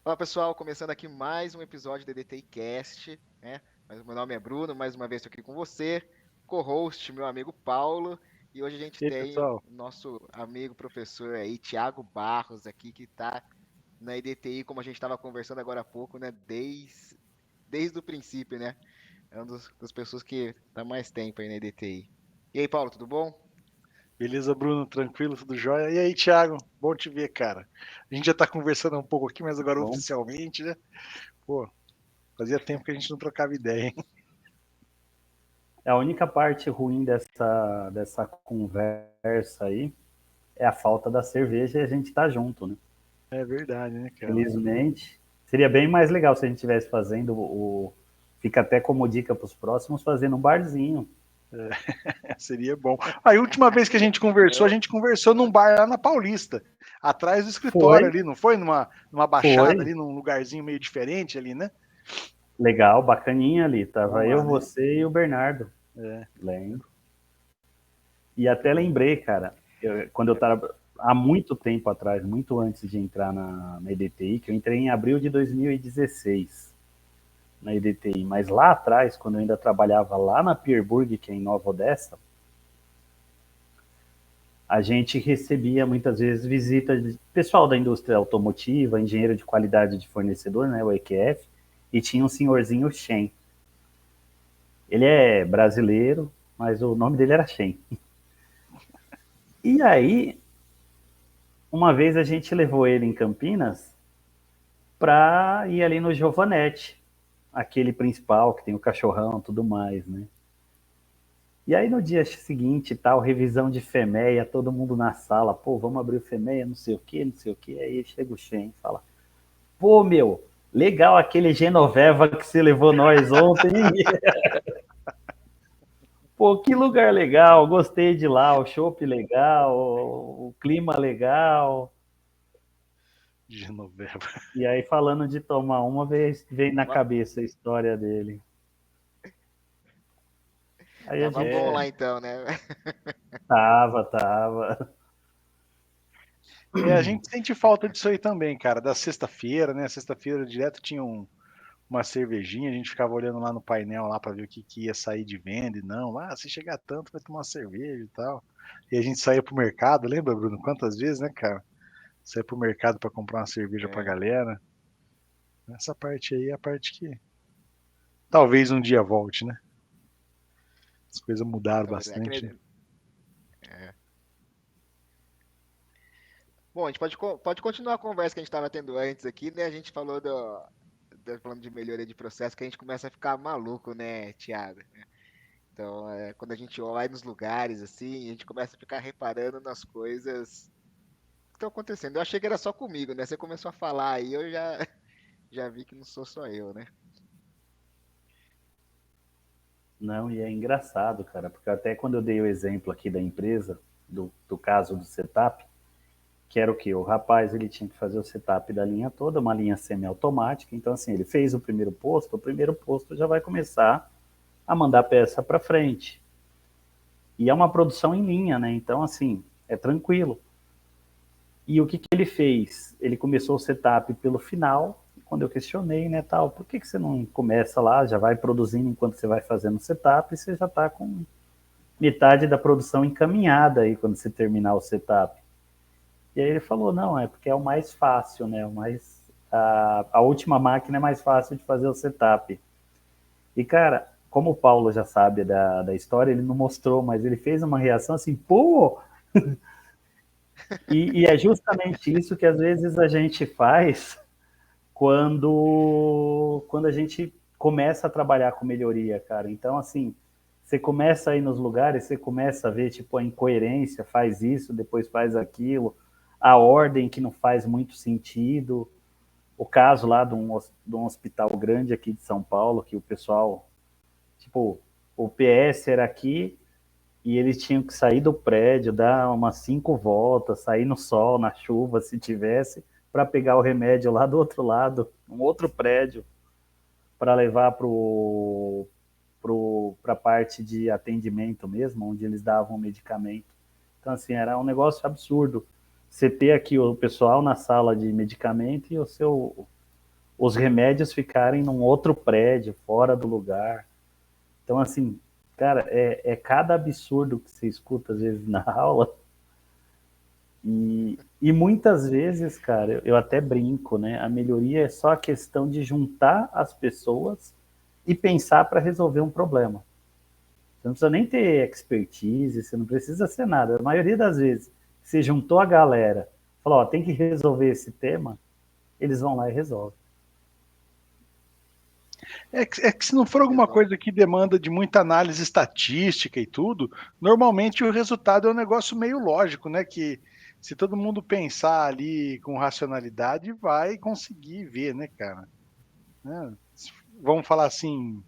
Fala pessoal, começando aqui mais um episódio do DTI Cast, né? Mas o meu nome é Bruno, mais uma vez estou aqui com você, co-host, meu amigo Paulo, e hoje a gente E aí, tem o pessoal? nosso amigo professor aí, Thiago Barros, aqui, que está na EDTI, como a gente estava conversando agora há pouco, né? Desde o princípio, né? É uma das pessoas que está mais tempo aí na EDTI. E aí, Paulo, tudo bom? Beleza, Bruno? Tranquilo, tudo jóia? E aí, Thiago? Bom te ver, cara. A gente já tá conversando um pouco aqui, mas agora Bom, oficialmente, né? Pô, fazia tempo que a gente não trocava ideia, hein? a única parte ruim dessa conversa aí é a falta da cerveja e a gente tá junto, né? É verdade, né, cara? Felizmente. Seria bem mais legal se a gente estivesse fazendo o. Fica até como dica para os próximos, fazendo um barzinho. Seria bom. Aí, a última vez que a Eu, gente conversou num bar lá na Paulista, atrás do escritório Foi, ali, não foi? Numa baixada foi. ali, num lugarzinho meio diferente ali, né? Legal, bacaninha ali. Tava Vamos eu, lá, né? você e o Bernardo. É. Lembro. E até lembrei, cara, quando eu estava há muito tempo atrás, muito antes de entrar na EDTI, que eu entrei em abril de 2016 na EDTI, mas lá atrás, quando eu ainda trabalhava lá na Pierburg, que é em Nova Odessa, a gente recebia muitas vezes visitas de pessoal da indústria automotiva, engenheiro de qualidade de fornecedor, né, o EQF, e tinha um senhorzinho Shen. Ele é brasileiro, mas o nome dele era Shen. E aí, uma vez a gente levou ele em Campinas para ir ali no Giovanetti, aquele principal que tem o cachorrão e tudo mais, né? E aí no dia seguinte, tal, revisão de FEMEA, todo mundo na sala, pô, vamos abrir o FEMEA, não sei o que, não sei o que. Aí chega o Shen e fala, pô, meu, legal aquele Genoveva que você levou nós ontem. Pô, que lugar legal, gostei de lá, o chopp legal, o clima legal. Genoveva. E aí falando de tomar uma, veio na tava, cabeça a história dele. Aí a tava bom gente lá É, então, né? tava. a gente sente falta disso aí também, cara, da sexta-feira, né? Sexta-feira direto tinha uma cervejinha, a gente ficava olhando lá no painel lá para ver o que, que ia sair de venda e não. Ah, se chegar tanto, vai tomar uma cerveja e tal. E a gente saía pro mercado, lembra, Bruno? Quantas vezes, né, cara? Saía pro mercado para comprar uma cerveja pra É, galera. Essa parte aí é a parte que talvez um dia volte, né? As coisas mudaram talvez, é, que bastante, né? nem- é. Bom, a gente pode continuar a conversa que a gente estava tendo antes aqui, né? A gente falou do plano de melhoria de processo, que a gente começa a ficar maluco, né, Thiago? Então, quando a gente vai nos lugares, assim, a gente começa a ficar reparando nas coisas que estão acontecendo. Eu achei que era só comigo, né? Você começou a falar aí, eu já, já vi que não sou só eu, né? Não, e é engraçado, cara, porque até quando eu dei o exemplo aqui da empresa, do caso do setup, que era o que? O rapaz ele tinha que fazer o setup da linha toda, uma linha semiautomática, então assim, ele fez o primeiro posto já vai começar a mandar peça para frente. E é uma produção em linha, né? Então, assim, é tranquilo. E o que, que ele fez? Ele começou o setup pelo final, quando eu questionei, né, tal, por que, que você não começa lá, já vai produzindo enquanto você vai fazendo o setup, e você já está com metade da produção encaminhada aí quando você terminar o setup. E aí ele falou, não, é porque é o mais fácil, né, a última máquina é mais fácil de fazer o setup. E, cara, como o Paulo já sabe da história, ele não mostrou, mas ele fez uma reação assim, pô, e é justamente isso que às vezes a gente faz quando a gente começa a trabalhar com melhoria, cara. Então, assim, você começa a ir nos lugares, você começa a ver, tipo, a incoerência, faz isso, depois faz aquilo, a ordem que não faz muito sentido. O caso lá de um hospital grande aqui de São Paulo, que o pessoal, tipo, o PS era aqui e eles tinham que sair do prédio, dar umas 5 voltas, sair no sol, na chuva, se tivesse, para pegar o remédio lá do outro lado, um outro prédio, para levar para a parte de atendimento mesmo, onde eles davam o medicamento. Então, assim, era um negócio absurdo. Você ter aqui o pessoal na sala de medicamento e o seu os remédios ficarem num outro prédio, fora do lugar. Então, assim, cara, é cada absurdo que você escuta, às vezes, na aula. E muitas vezes, cara, eu até brinco, né? A melhoria é só a questão de juntar as pessoas e pensar para resolver um problema. Você não precisa nem ter expertise, você não precisa ser nada. A maioria das vezes, você juntou a galera, falou, ó, tem que resolver esse tema, eles vão lá e resolvem. É que se não for alguma coisa que demanda de muita análise estatística e tudo, normalmente o resultado é um negócio meio lógico, né? Que se todo mundo pensar ali com racionalidade, vai conseguir ver, né, cara? Né? Vamos falar assim,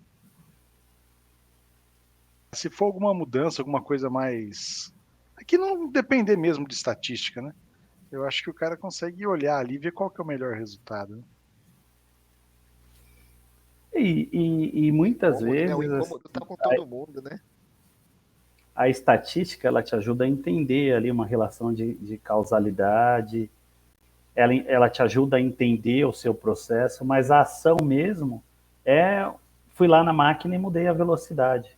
se for alguma mudança, alguma coisa mais... Aqui não depender mesmo de estatística, né? Eu acho que o cara consegue olhar ali e ver qual que é o melhor resultado, né? E O muitas incômodo, né? O vezes incômodo tá com todo mundo, né? a estatística ela te ajuda a entender ali uma relação de causalidade, ela te ajuda a entender o seu processo, mas a ação mesmo fui lá na máquina e mudei a velocidade.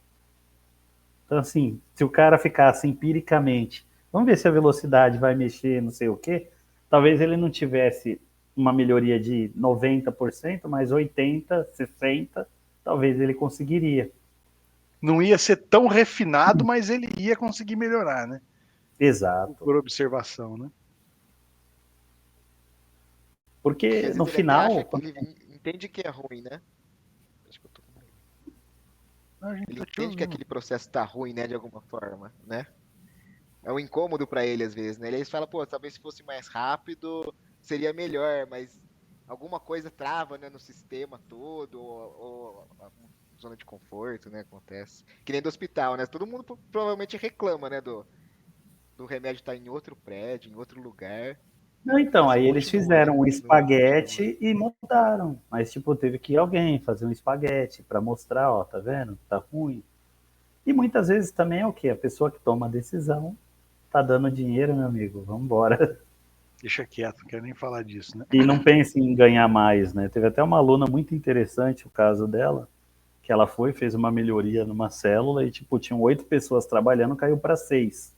Então, assim, se o cara ficasse empiricamente, vamos ver se a velocidade vai mexer, não sei o quê, talvez ele não tivesse uma melhoria de 90%, mas 80%, 60%, talvez ele conseguiria. Não ia ser tão refinado, mas ele ia conseguir melhorar, né? Exato. Por observação, né? Porque Porque às no vezes ele até acha final, que ele entende que é ruim, né? Acho que eu tô... A gente Ele tá te entende que ouvindo. aquele processo tá ruim, né, de alguma forma, né? É um incômodo para ele às vezes, né? Ele fala, pô, talvez se fosse mais rápido seria melhor, mas alguma coisa trava, né, no sistema todo, ou a zona de conforto, né, acontece. Que nem do hospital, né? Todo mundo provavelmente reclama, né, do remédio estar em outro prédio, em outro lugar, não, então, mas aí eles continua, né? fizeram um Continua. espaguete e mudaram. Mas, tipo, teve que ir alguém fazer um espaguete para mostrar, ó, tá vendo? Tá ruim. E muitas vezes também é o quê? A pessoa que toma a decisão tá dando dinheiro, meu amigo, vamos embora. Deixa quieto, não quero nem falar disso, né? E não pense em ganhar mais, né? Teve até uma aluna muito interessante, o caso dela, que ela fez uma melhoria numa célula e, tipo, tinham 8 pessoas trabalhando, caiu para 6.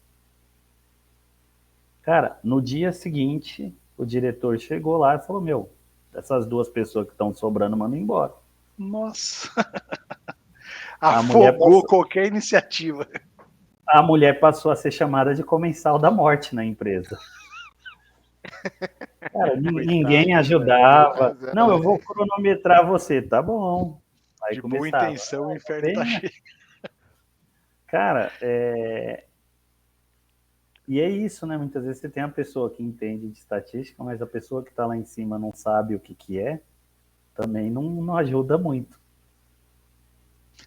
Cara, no dia seguinte, o diretor chegou lá e falou, meu, essas 2 pessoas que estão sobrando, mandam embora. Nossa, A mulher, afogou qualquer iniciativa. a mulher passou a ser chamada de comensal da morte na empresa. Cara, ninguém Coitada, né? Deu ajudava. razão, Não, eu né? vou cronometrar você, tá bom. Aí De boa começava. intenção, o inferno tá Venha. cheio. Cara, e é isso, né? Muitas vezes você tem a pessoa que entende de estatística, mas a pessoa que está lá em cima não sabe o que é, também não ajuda muito.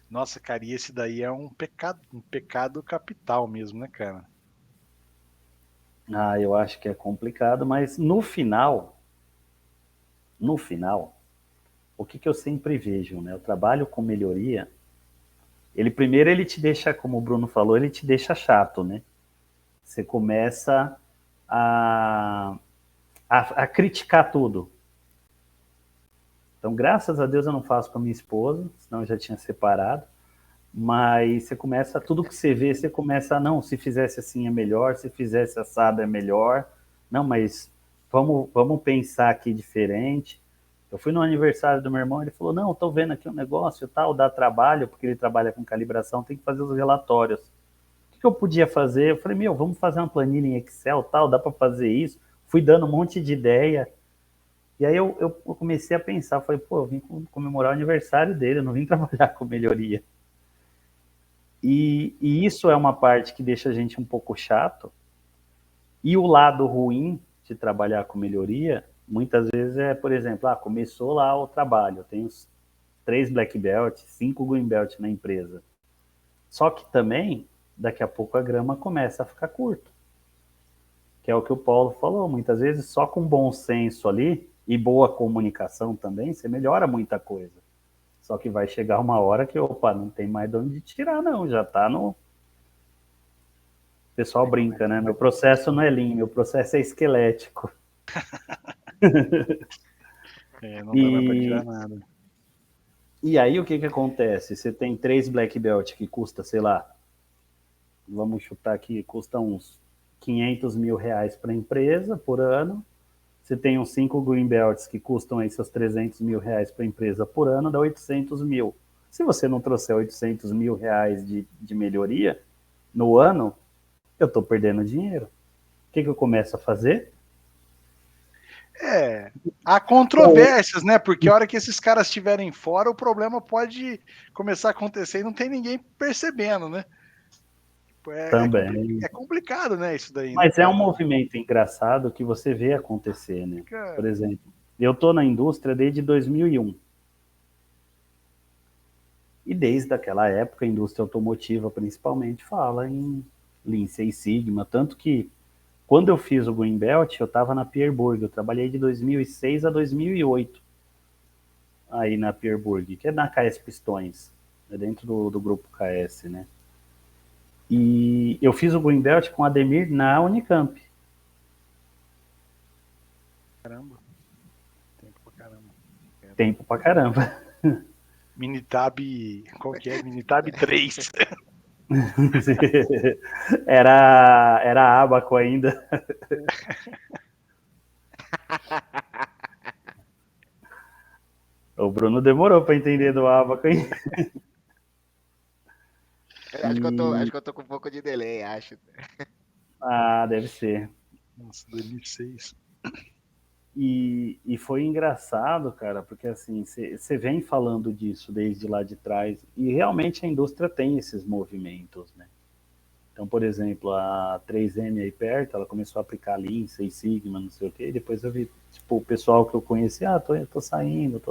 Nossa, cara, e esse daí é um pecado capital mesmo, né, cara? Ah, eu acho que é complicado, mas no final, o que eu sempre vejo, né? O trabalho com melhoria, primeiro ele te deixa, como o Bruno falou, ele te deixa chato, né? Você começa a, a criticar tudo. Então, graças a Deus eu não faço com a minha esposa, senão eu já tinha separado. Mas você começa, tudo que você vê, você começa, não, se fizesse assim é melhor, se fizesse assado é melhor. Não, mas vamos pensar aqui diferente. Eu fui no aniversário do meu irmão, ele falou, não, estou vendo aqui um negócio tal, dá trabalho, porque ele trabalha com calibração, tem que fazer os relatórios. O que eu podia fazer? Eu falei, meu, vamos fazer uma planilha em Excel, tal, dá para fazer isso. Fui dando um monte de ideia. E aí eu comecei a pensar, falei, pô, eu vim comemorar o aniversário dele, eu não vim trabalhar com melhoria. E isso é uma parte que deixa a gente um pouco chato. E o lado ruim de trabalhar com melhoria, muitas vezes por exemplo, começou lá o trabalho, eu tenho 3 Black Belt, 5 Green Belt na empresa. Só que também, daqui a pouco a grama começa a ficar curta. Que é o que o Paulo falou, muitas vezes só com bom senso ali, e boa comunicação também, você melhora muita coisa. Só que vai chegar uma hora que, opa, não tem mais de onde tirar, não. Já tá no... O pessoal brinca, né? Meu processo não é lean, meu processo é esquelético. Não dá mais para tirar nada. E aí o que acontece? Você tem 3 Black Belt que custa, sei lá, vamos chutar aqui, custa uns 500 mil reais para a empresa por ano. Você tem uns 5 Green Belts que custam aí seus 300 mil reais para a empresa por ano, dá 800 mil. Se você não trouxer 800 mil reais de melhoria no ano, eu estou perdendo dinheiro. O que eu começo a fazer? Há controvérsias, né? Porque a hora que esses caras estiverem fora, o problema pode começar a acontecer e não tem ninguém percebendo, né? Também. É complicado, né? Isso daí. Mas né, é um movimento engraçado que você vê acontecer, né? Fica... Por exemplo, eu estou na indústria desde 2001. E desde aquela época, a indústria automotiva, principalmente, fala em Lean Six Sigma. Tanto que, quando eu fiz o Green Belt, eu estava na Pierburg. Eu trabalhei de 2006 a 2008 aí na Pierburg, que é na KS Pistões, é dentro do grupo KS, né? E eu fiz o Green Belt com o Ademir na Unicamp. Caramba. Tempo pra caramba. Tempo pra caramba. Minitab, qual que é? Minitab 3. Era Abaco ainda. O Bruno demorou para entender do Abaco, hein? Acho que eu tô com um pouco de delay, acho. Ah, deve ser. Nossa, 2006. E foi engraçado, cara, porque assim, você vem falando disso desde lá de trás, e realmente a indústria tem esses movimentos, né? Então, por exemplo, a 3M aí perto, ela começou a aplicar Lean, Six Sigma, não sei o quê, e depois eu vi, tipo, o pessoal que eu conheci, tô saindo.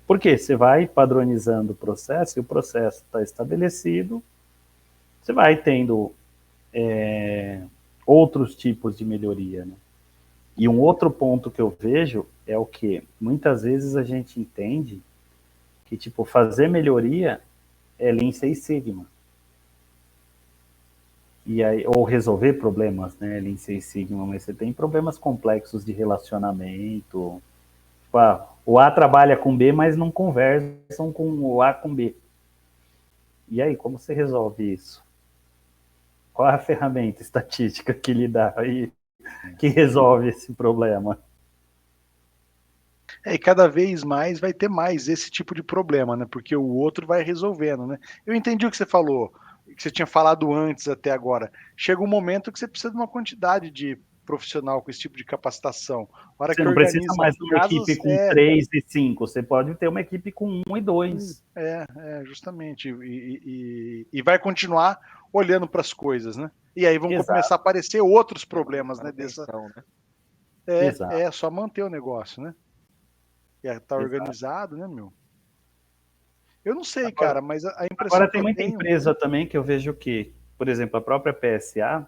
Por quê? Você vai padronizando o processo, e o processo está estabelecido, você vai tendo outros tipos de melhoria, né? E um outro ponto que eu vejo é o que muitas vezes a gente entende que, tipo, fazer melhoria é Lean Six Sigma. E aí, ou resolver problemas, né, Lean Six Sigma, mas você tem problemas complexos de relacionamento. Tipo, o A trabalha com B, mas não conversam com o A com B. E aí, como você resolve isso? Qual é a ferramenta estatística que lhe dá aí, que resolve esse problema? E cada vez mais vai ter mais esse tipo de problema, né? Porque o outro vai resolvendo, né? Eu entendi o que você falou, que você tinha falado antes até agora. Chega um momento que você precisa de uma quantidade de profissional com esse tipo de capacitação. A hora Você que não precisa organiza mais de uma equipe casos, com 3 e 5, você pode ter uma equipe com 1 e 2. justamente. E vai continuar olhando para as coisas, né? E aí vão começar a aparecer outros problemas, né? Né? É só manter o negócio, né? Tá organizado, né, meu? Eu não sei, cara, mas a impressão Agora que tem eu muita tenho... empresa também que eu vejo que, por exemplo, a própria PSA,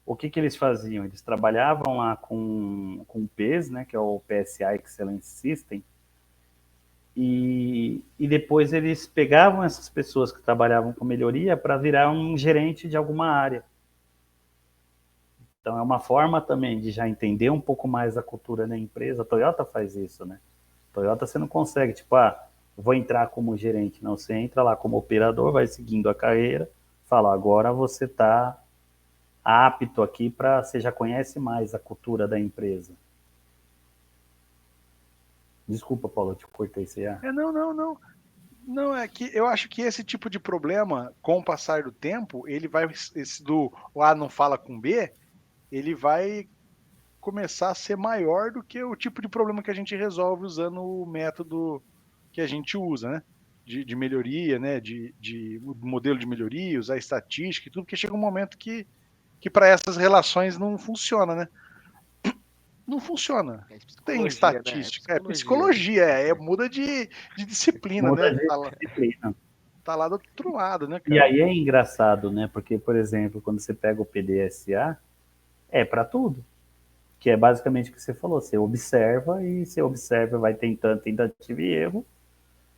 o que eles faziam? Eles trabalhavam lá com o PES, né, que é o PSA Excellence System, e depois eles pegavam essas pessoas que trabalhavam com melhoria para virar um gerente de alguma área. Então é uma forma também de já entender um pouco mais a cultura da empresa. A Toyota faz isso, né? A Toyota você não consegue, tipo, vou entrar como gerente. Não, você entra lá como operador, vai seguindo a carreira, fala, agora você está apto aqui para, você já conhece mais a cultura da empresa. Desculpa, Paulo, eu te cortei, você já... Não. Não, é que eu acho que esse tipo de problema, com o passar do tempo, ele vai, esse do A não fala com B, ele vai começar a ser maior do que o tipo de problema que a gente resolve usando o método que a gente usa, né? De melhoria, né? De modelo de melhoria, usar estatística e tudo, porque chega um momento que para essas relações não funciona, né? Não funciona. Tem estatística, né? psicologia, muda de disciplina, Muda né? de disciplina. Tá lá do outro lado, né, E cara? aí é engraçado, né? Porque, por exemplo, quando você pega o PDSA, é para tudo. Que é basicamente o que você falou. Você observa e você observa, vai tentando tentativa e erro,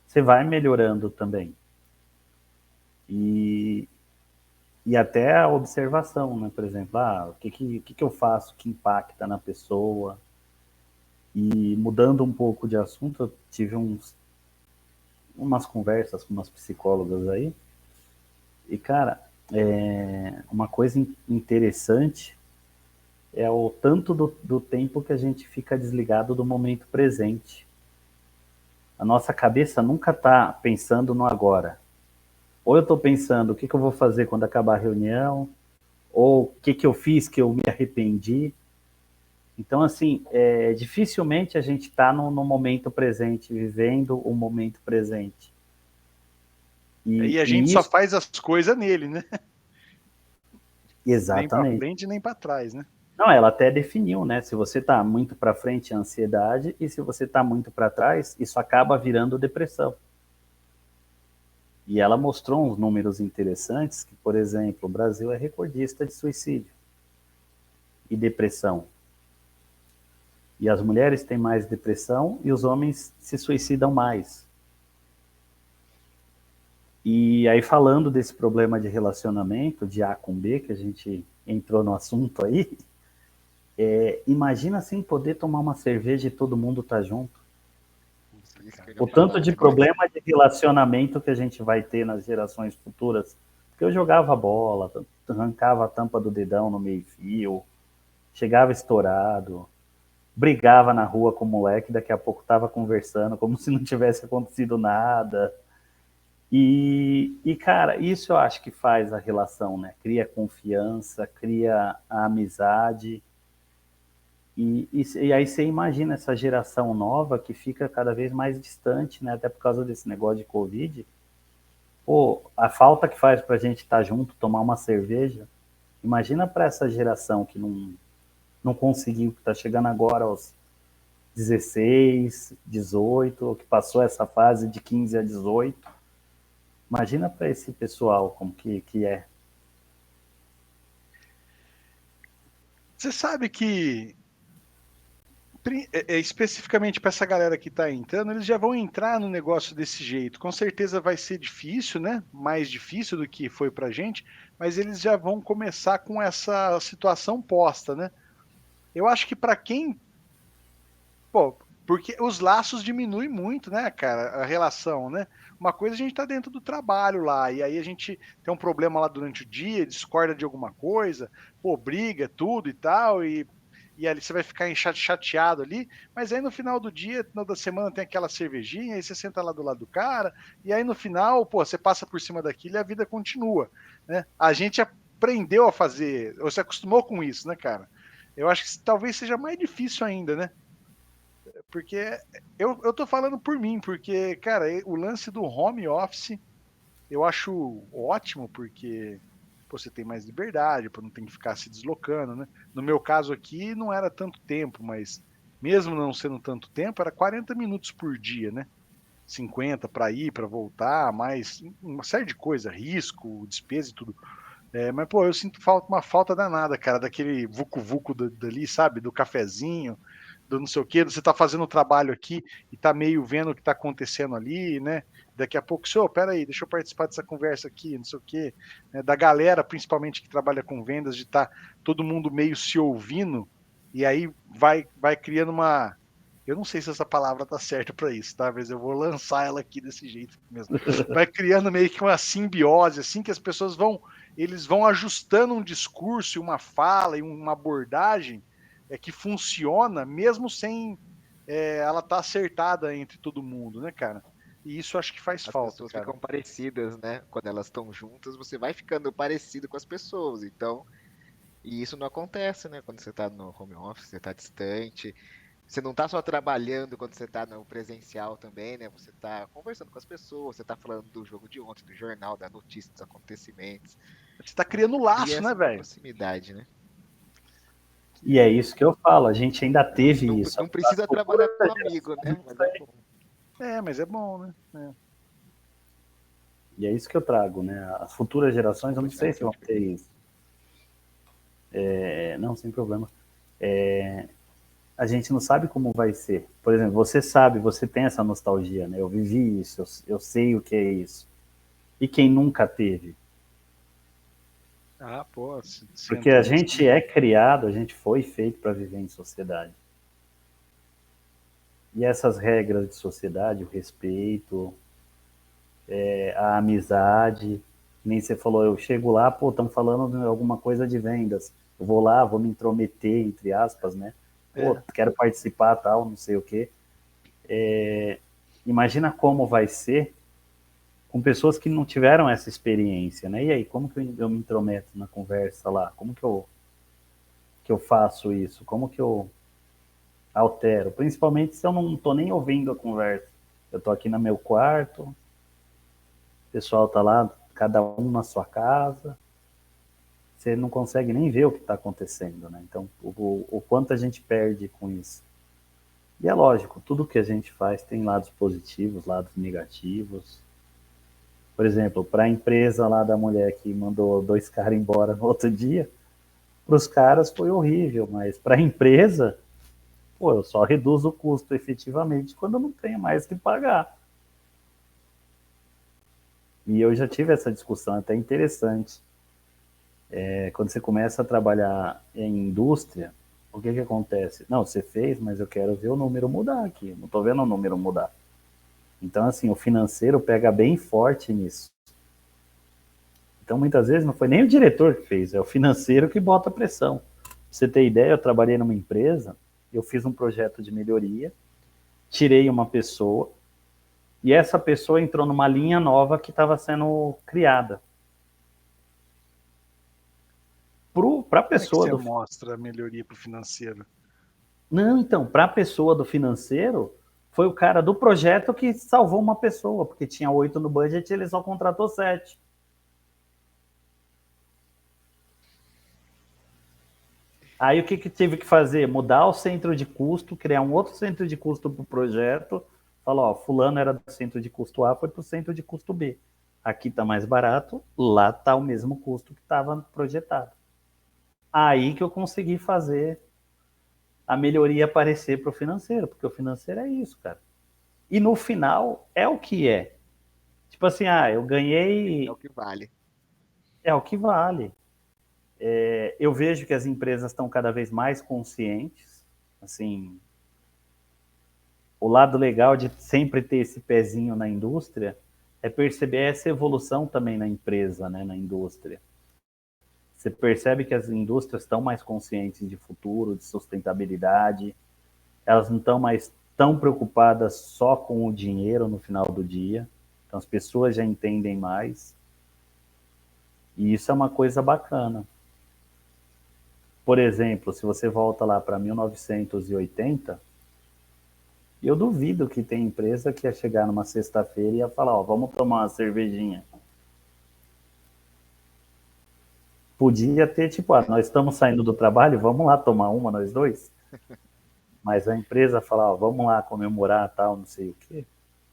você vai melhorando também. E até a observação, né? Por exemplo, o que eu faço que impacta na pessoa? E mudando um pouco de assunto, eu tive umas conversas com umas psicólogas aí, e cara, uma coisa interessante é o tanto do tempo que a gente fica desligado do momento presente. A nossa cabeça nunca está pensando no agora. Ou eu estou pensando o que eu vou fazer quando acabar a reunião, ou o que eu fiz que eu me arrependi. Então, assim, dificilmente a gente está no momento presente, vivendo o momento presente. E a gente só faz as coisas nele, né? Nem para Exatamente. frente, nem para trás, né? Não, ela até definiu, né? Se você está muito para frente, é ansiedade, e se você está muito para trás, isso acaba virando depressão. E ela mostrou uns números interessantes, que, por exemplo, o Brasil é recordista de suicídio e depressão. E as mulheres têm mais depressão e os homens se suicidam mais. E aí, falando desse problema de relacionamento, de A com B, que a gente entrou no assunto aí, imagina sem poder tomar uma cerveja e todo mundo tá junto. O tanto de problema de relacionamento que a gente vai ter nas gerações futuras. Porque eu jogava bola, arrancava a tampa do dedão no meio-fio, chegava estourado, brigava na rua com o moleque, daqui a pouco estava conversando como se não tivesse acontecido nada. E, cara, isso eu acho que faz a relação, né? Cria confiança, cria a amizade. E aí você imagina essa geração nova que fica cada vez mais distante, né? Até por causa desse negócio de Covid. Pô, a falta que faz pra gente estar junto, tomar uma cerveja. Imagina para essa geração que não conseguiu, que tá chegando agora aos 16, 18, ou que passou essa fase de 15 a 18. Imagina para esse pessoal como que é. Você sabe que, especificamente para essa galera que está entrando, eles já vão entrar no negócio desse jeito. Com certeza vai ser difícil, né? Mais difícil do que foi para a gente, mas eles já vão começar com essa situação posta, né? Eu acho que para quem. Pô, porque os laços diminuem muito, né, cara? A relação, né? Uma coisa a gente tá dentro do trabalho lá, e aí a gente tem um problema lá durante o dia, discorda de alguma coisa, pô, briga, tudo e tal, e ali você vai ficar chateado ali, mas aí no final do dia, no final da semana tem aquela cervejinha, aí você senta lá do lado do cara, e aí no final, pô, você passa por cima daquilo e a vida continua, né? A gente aprendeu a fazer, ou se acostumou com isso, né, cara? Eu acho que talvez seja mais difícil ainda, né? Porque eu tô falando por mim, porque, cara, o lance do home office eu acho ótimo, porque pô, você tem mais liberdade, não tem que ficar se deslocando, né? No meu caso aqui não era tanto tempo, mas mesmo não sendo tanto tempo, era 40 minutos por dia, né? 50 para ir, para voltar, mais uma série de coisas, risco, despesa e tudo. Mas, pô, eu sinto uma falta danada, cara, daquele vucu-vucu dali, sabe? Do cafezinho, do não sei o quê, você tá fazendo o trabalho aqui e tá meio vendo o que tá acontecendo ali, né? Daqui a pouco, senhor, peraí, deixa eu participar dessa conversa aqui, não sei o quê. Né? Da galera, principalmente, que trabalha com vendas, de estar todo mundo meio se ouvindo, e aí vai criando uma. Eu não sei se essa palavra tá certa para isso, tá? Mas eu vou lançar ela aqui desse jeito mesmo. Vai criando meio que uma simbiose, assim, que as pessoas eles vão ajustando um discurso, uma fala e uma abordagem que funciona mesmo sem ela estar acertada entre todo mundo, né, cara? E isso acho que faz As falta, pessoas cara. ficam parecidas, né? Quando elas estão juntas, você vai ficando parecido com as pessoas. Então, e isso não acontece, né? Quando você está no home office, você está distante. Você não está só trabalhando quando você está no presencial também, né? Você está conversando com as pessoas, você está falando do jogo de ontem, do jornal, da notícia, dos acontecimentos. Você tá criando Cria laço, né, essa velho? proximidade, né? E é isso que eu falo, a gente ainda teve Não, isso. não As precisa trabalhar futuras com amigo, gerações, né? Mas é bom. Mas é bom, né? e é isso que eu trago, né? As futuras gerações, eu não Pode sei falar, se vão pode falar. ter isso. Não, sem problema. A gente não sabe como vai ser. Por exemplo, você sabe, você tem essa nostalgia, né? Eu vivi isso, eu sei o que é isso. E quem nunca teve? Ah, pô, Porque a sentando gente assim. é criado, a gente foi feito para viver em sociedade. E essas regras de sociedade, o respeito, a amizade, nem você falou, eu chego lá, pô, estão falando de alguma coisa de vendas, eu vou lá, vou me intrometer, entre aspas, né? Pô, É. quero participar, tal, não sei o quê. Imagina como vai ser com pessoas que não tiveram essa experiência, né? E aí, como que eu me intrometo na conversa lá? Como que eu faço isso? Como que eu altero? Principalmente se eu não estou nem ouvindo a conversa. Eu estou aqui no meu quarto, o pessoal está lá, cada um na sua casa, você não consegue nem ver o que está acontecendo, né? Então, o quanto a gente perde com isso. E é lógico, tudo que a gente faz tem lados positivos, lados negativos. Por exemplo, para a empresa lá da mulher que mandou 2 caras embora no outro dia, para os caras foi horrível, mas para a empresa, pô, eu só reduzo o custo efetivamente quando eu não tenho mais que pagar. E eu já tive essa discussão até interessante. Quando você começa a trabalhar em indústria, o que acontece? Não, você fez, mas eu quero ver o número mudar aqui. Não estou vendo o número mudar. Então, assim, o financeiro pega bem forte nisso. Então, muitas vezes, não foi nem o diretor que fez, é o financeiro que bota pressão. Pra você ter ideia, eu trabalhei numa empresa, eu fiz um projeto de melhoria, tirei uma pessoa, e essa pessoa entrou numa linha nova que estava sendo criada. Para a Como é que pessoa você do. mostra a melhoria para o financeiro? Não, então, para a pessoa do financeiro, foi o cara do projeto que salvou uma pessoa, porque tinha 8 no budget e ele só contratou 7. Aí o que tive que fazer? Mudar o centro de custo, criar um outro centro de custo para o projeto. Falar, ó, fulano era do centro de custo A, foi para o centro de custo B. Aqui está mais barato, lá está o mesmo custo que estava projetado. Aí que eu consegui fazer a melhoria aparecer para o financeiro, porque o financeiro é isso, cara. E no final é o que é. Tipo assim, eu É o ganhei, que vale. é o que vale. Eu vejo que as empresas estão cada vez mais conscientes, assim, o lado legal de sempre ter esse pezinho na indústria é perceber essa evolução também na empresa, né, na indústria. Você percebe que as indústrias estão mais conscientes de futuro, de sustentabilidade, elas não estão mais tão preocupadas só com o dinheiro no final do dia, então as pessoas já entendem mais, e isso é uma coisa bacana. Por exemplo, se você volta lá para 1980, eu duvido que tem empresa que ia chegar numa sexta-feira e ia falar, ó, vamos tomar uma cervejinha. Podia ter, tipo, nós estamos saindo do trabalho, vamos lá tomar uma, nós dois. Mas a empresa falar, ó, vamos lá comemorar, tal, não sei o quê,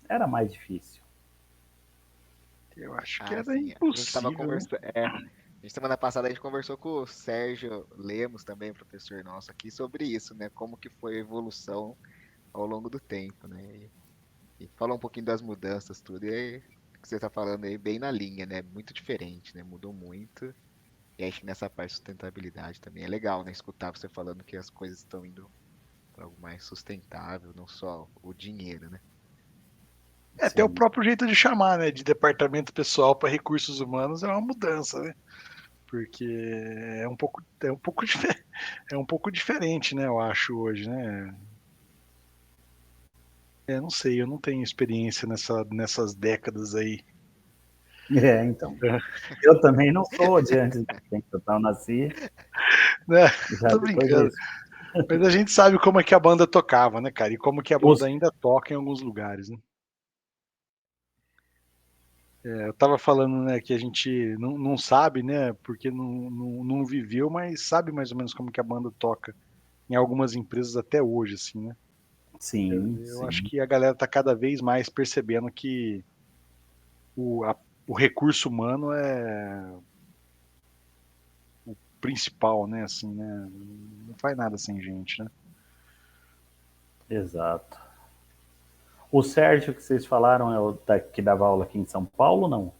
era mais difícil. Eu acho que Ah, era sim. A gente tava impossível, né? conversando. Semana passada a gente conversou com o Sérgio Lemos, também, professor nosso aqui, sobre isso, né? Como que foi a evolução ao longo do tempo, né? E falou um pouquinho das mudanças, tudo. E aí, o que você tá falando aí, bem na linha, né? Muito diferente, né? Mudou muito. E acho que nessa parte de sustentabilidade também é legal, né? Escutar você falando que as coisas estão indo para algo mais sustentável, não só o dinheiro, né? É, até o Sim, próprio jeito de chamar, né? De departamento pessoal para recursos humanos é uma mudança, né? Porque é um pouco diferente, né? Eu acho hoje, né? Não sei, eu não tenho experiência nessas décadas aí. então. Eu também não sou de antes de 80, eu nasci Né? já Tô depois brincando. disso. Mas a gente sabe como é que a banda tocava, né, cara? E como que a banda Os, ainda toca em alguns lugares, né? Eu tava falando, né, que a gente não sabe, né, porque não viveu, mas sabe mais ou menos como que a banda toca em algumas empresas até hoje, assim, né? sim, Eu acho sim, que a galera tá cada vez mais percebendo que o recurso humano é o principal, né, assim, né? Não faz nada sem gente, né? exato. O Sérgio que vocês falaram é o que dava aula aqui em São Paulo, não?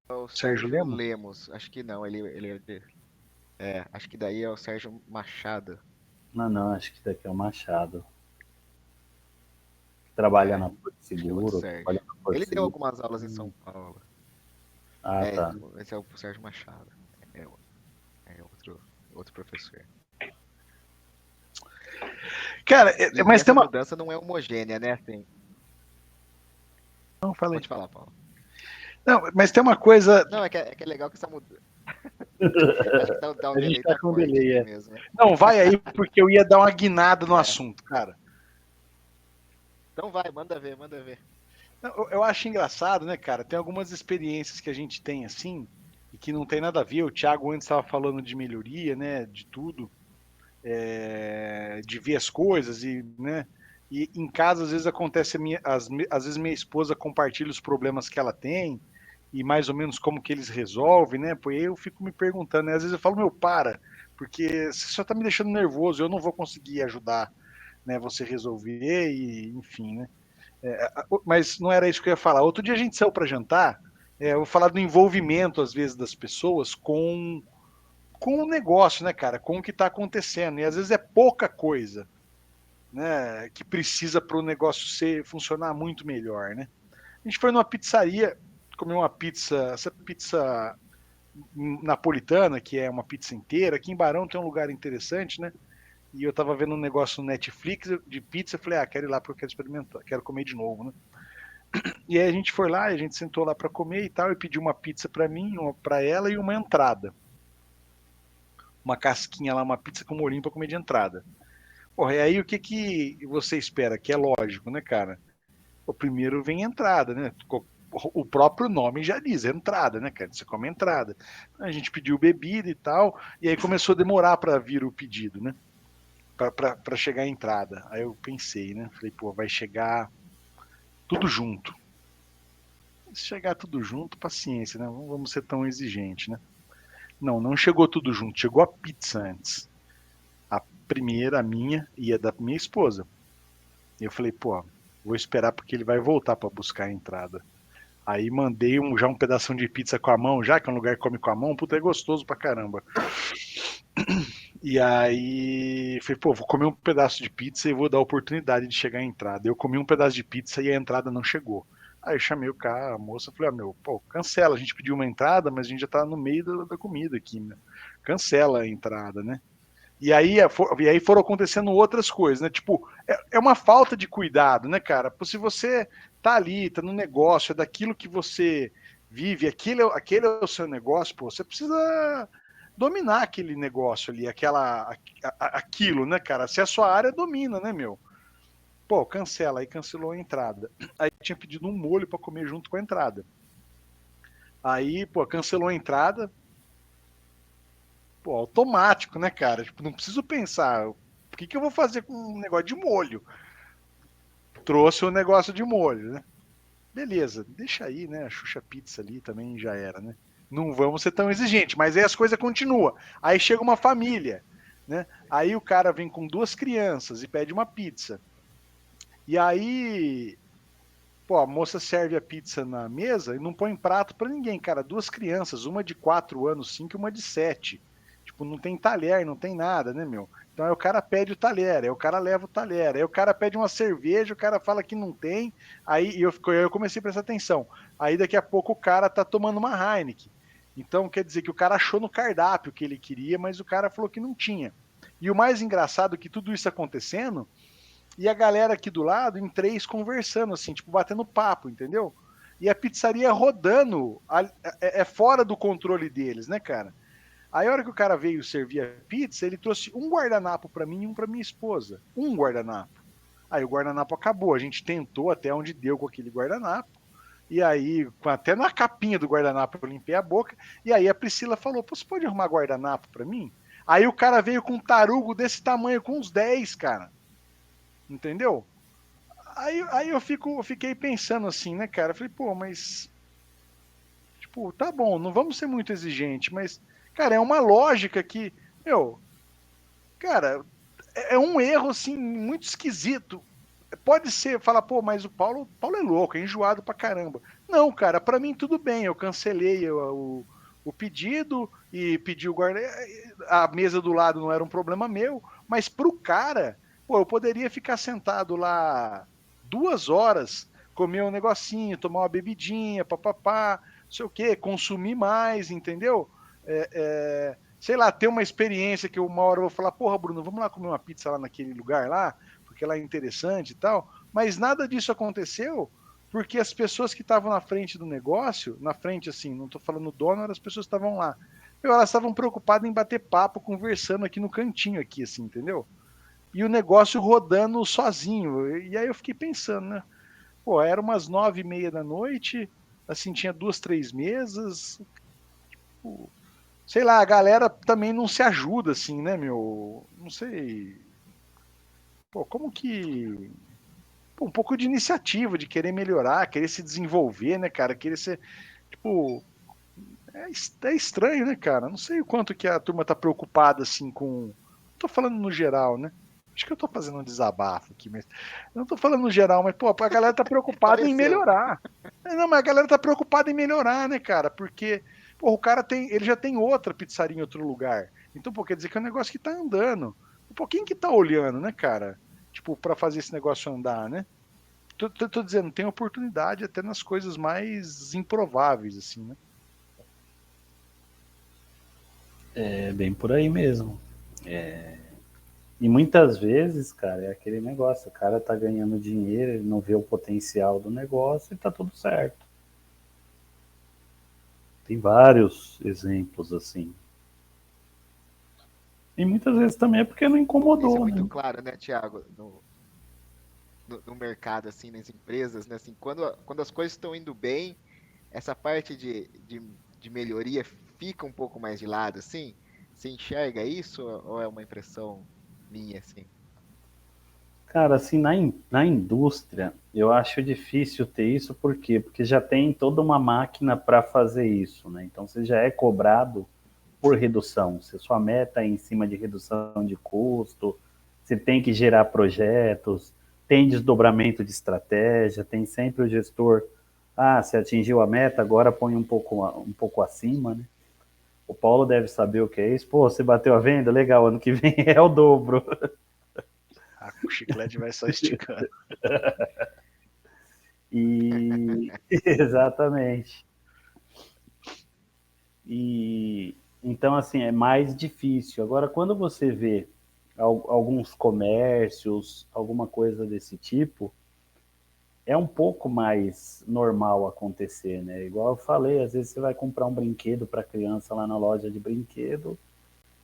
É o Sérgio Sérgio Lemos? Lemos, acho que não, ele acho que daí é o Sérgio Machado. Não, acho que daqui é o Machado. Trabalha na Porto Seguro, trabalha na Porto Ele deu Seguro. algumas aulas em São Paulo. Ah, tá. Esse é o Sérgio Machado. É, é outro professor. Cara, E mas tem essa uma. mudança não é homogênea, né? Assim, Não, falei. pode falar, Paulo. Não, mas tem uma coisa. Não, é legal que essa mudança. Acho que tá um A gente delay tá tá com forte delay, aqui é. mesmo, né? Não, vai aí, porque eu ia dar uma guinada no É. assunto, cara. Então vai, manda ver, manda ver. Eu acho engraçado, né, cara? Tem algumas experiências que a gente tem assim, e que não tem nada a ver. O Thiago antes estava falando de melhoria, né? De tudo, de ver as coisas, e, né? E em casa, às vezes, acontece, às vezes minha esposa compartilha os problemas que ela tem, e mais ou menos como que eles resolvem, né? Pô, aí eu fico me perguntando, né? Às vezes eu falo, meu, para, porque você só tá me deixando nervoso, eu não vou conseguir ajudar, né, você resolver, e enfim, né? Mas não era isso que eu ia falar. Outro dia a gente saiu para jantar, eu vou falar do envolvimento, às vezes, das pessoas com o negócio, né, cara? Com o que está acontecendo. E às vezes é pouca coisa, né, que precisa para o negócio funcionar muito melhor, né? A gente foi numa pizzaria, comeu uma pizza, essa pizza napolitana, que é uma pizza inteira. Aqui em Barão tem um lugar interessante, né? E eu tava vendo um negócio no Netflix de pizza, eu falei, quero ir lá porque eu quero experimentar, quero comer de novo, né? E aí a gente foi lá, a gente sentou lá para comer e tal, e pediu uma pizza para mim, uma para ela e uma entrada. Uma casquinha lá, uma pizza com molhinho para comer de entrada. Porra, e aí o que que você espera? Que é lógico, né, cara? O primeiro vem entrada, né? O próprio nome já diz, entrada, né, cara? Você come entrada. A gente pediu bebida e tal, e aí começou a demorar para vir o pedido, né? Para chegar a entrada. Aí eu pensei, né? Falei, pô, vai chegar tudo junto. Se chegar tudo junto, paciência, né? Não vamos ser tão exigentes, né? Não chegou tudo junto, chegou a pizza antes. A primeira, a minha, e a da minha esposa. E eu falei, pô, vou esperar porque ele vai voltar para buscar a entrada. Aí mandei já um pedaço de pizza com a mão, já que é um lugar que come com a mão, puta, é gostoso pra caramba. E aí, falei, pô, vou comer um pedaço de pizza e vou dar a oportunidade de chegar à entrada. Eu comi um pedaço de pizza e a entrada não chegou. Aí eu chamei o cara, a moça, falei, meu, pô, cancela, a gente pediu uma entrada, mas a gente já tá no meio da comida aqui, né? Cancela a entrada, né? E aí foram acontecendo outras coisas, né? Tipo, é uma falta de cuidado, né, cara? Se você tá ali, tá no negócio, é daquilo que você vive, aquele é o seu negócio, pô, você precisa dominar aquele negócio ali, aquilo, né, cara? Se é a sua área, domina, né, meu? Pô, cancela, aí cancelou a entrada. Aí tinha pedido um molho para comer junto com a entrada. Aí, pô, cancelou a entrada. Pô, automático, né, cara? Tipo, não preciso pensar, o que eu vou fazer com um negócio de molho? Trouxe o negócio de molho, né? Beleza, deixa aí, né? A Xuxa Pizza ali também já era, né? Não vamos ser tão exigentes, mas aí as coisas continuam. Aí chega uma família, né? Aí o cara vem com 2 crianças e pede uma pizza. E aí, pô, a moça serve a pizza na mesa e não põe prato para ninguém, cara. 2 crianças, uma de 4 anos, 5 e uma de 7. Tipo, não tem talher, não tem nada, né, meu? Então aí o cara pede o talher, aí o cara leva o talher, aí o cara pede uma cerveja, o cara fala que não tem, aí eu comecei a prestar atenção. Aí daqui a pouco o cara tá tomando uma Heineken. Então quer dizer que o cara achou no cardápio o que ele queria, mas o cara falou que não tinha. E o mais engraçado é que tudo isso acontecendo, e a galera aqui do lado, em 3, conversando, assim, tipo, batendo papo, entendeu? E a pizzaria rodando, é fora do controle deles, né, cara? Aí a hora que o cara veio servir a pizza, ele trouxe um guardanapo para mim e um para minha esposa. Um guardanapo. Aí o guardanapo acabou. A gente tentou até onde deu com aquele guardanapo. E aí, até na capinha do guardanapo, eu limpei a boca. E aí a Priscila falou: Pô, você pode arrumar guardanapo para mim? Aí o cara veio com um tarugo desse tamanho, com uns 10, cara. Entendeu? Aí eu fiquei pensando assim, né, cara? Eu falei, pô, mas. Tipo, tá bom, não vamos ser muito exigentes, mas, cara, é uma lógica que, meu, cara, é um erro, assim, muito esquisito. Pode ser, falar, pô, mas o Paulo é louco, é enjoado pra caramba. Não, cara, pra mim tudo bem, eu cancelei o pedido e pedi o guarda. A mesa do lado não era um problema meu, Mas pro cara, pô, eu poderia ficar sentado lá 2 horas, comer um negocinho, tomar uma bebidinha, papapá, não sei o quê, consumir mais, entendeu? Sei lá, ter uma experiência que uma hora eu vou falar, porra, Bruno, vamos lá comer uma pizza lá naquele lugar lá, porque lá é interessante e tal. Mas nada disso aconteceu porque as pessoas que estavam na frente do negócio, na frente assim, não estou falando dono, eram as pessoas que estavam lá. Elas estavam preocupadas em bater papo, conversando aqui no cantinho aqui, assim, entendeu? E o negócio rodando sozinho. E aí eu fiquei pensando, né? Pô, era umas 9h30 da noite, assim, tinha 2, 3 mesas. Tipo, sei lá, a galera também não se ajuda, assim, né, meu? Não sei. Pô, como que. Pô, um pouco de iniciativa, de querer melhorar, querer se desenvolver, né, cara? Querer ser. Tipo, é estranho, né, cara? Não sei o quanto que a turma tá preocupada, assim, com. Tô falando no geral, né? Acho que eu tô fazendo um desabafo aqui, mas. Eu não tô falando no geral, mas, pô, a galera tá preocupada em Pareceu. melhorar. Não, mas a galera tá preocupada em melhorar, né, cara? Porque, pô, o cara tem. Ele já tem outra pizzaria em outro lugar. Então, pô, quer dizer que é um negócio que tá andando. Pô, quem que tá olhando, né, cara? Tipo, pra fazer esse negócio andar, né? Tô dizendo, tem oportunidade até nas coisas mais improváveis, assim, né? É bem por aí mesmo. E muitas vezes, cara, é aquele negócio, o cara tá ganhando dinheiro, ele não vê o potencial do negócio e tá tudo certo. Tem vários exemplos assim. E muitas vezes também é porque não Isso é incomodou, muito né? claro, né, Thiago, no mercado, assim, nas empresas, né? Assim, quando as coisas estão indo bem, essa parte de melhoria fica um pouco mais de lado, assim? Você enxerga isso ou é uma impressão minha, assim? Cara, assim, na indústria, eu acho difícil ter isso, por quê? Porque já tem toda uma máquina para fazer isso, né? Então você já é cobrado por redução. Se a sua meta é em cima de redução de custo, você tem que gerar projetos, tem desdobramento de estratégia, tem sempre o gestor, você atingiu a meta, agora põe um pouco acima, né? O Paulo deve saber o que é isso. Pô, você bateu a venda? Legal, ano que vem é o dobro. O chiclete vai só esticando. E exatamente. E então assim é mais difícil. Agora, quando você vê alguns comércios, alguma coisa desse tipo, é um pouco mais normal acontecer, né? Igual eu falei, às vezes você vai comprar um brinquedo para criança lá na loja de brinquedo,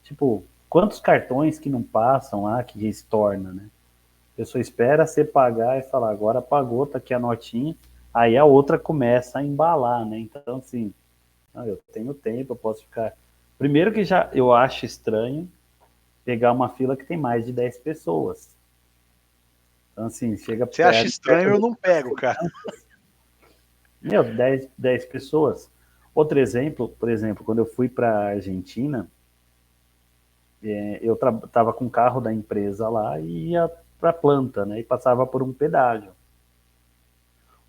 tipo, quantos cartões que não passam lá que estorna, né? A pessoa espera você pagar e falar, agora pagou, tá aqui a notinha. Aí a outra começa a embalar, né? Então, assim, eu tenho tempo, eu posso ficar. Primeiro que já eu acho estranho pegar uma fila que tem mais de 10 pessoas. Então, assim, chega Você acha estranho, perto eu das não pego, cara. meu, 10 pessoas. Outro exemplo, por exemplo, quando eu fui para a Argentina, eu estava com o carro da empresa lá e ia para a planta, né? E passava por um pedágio.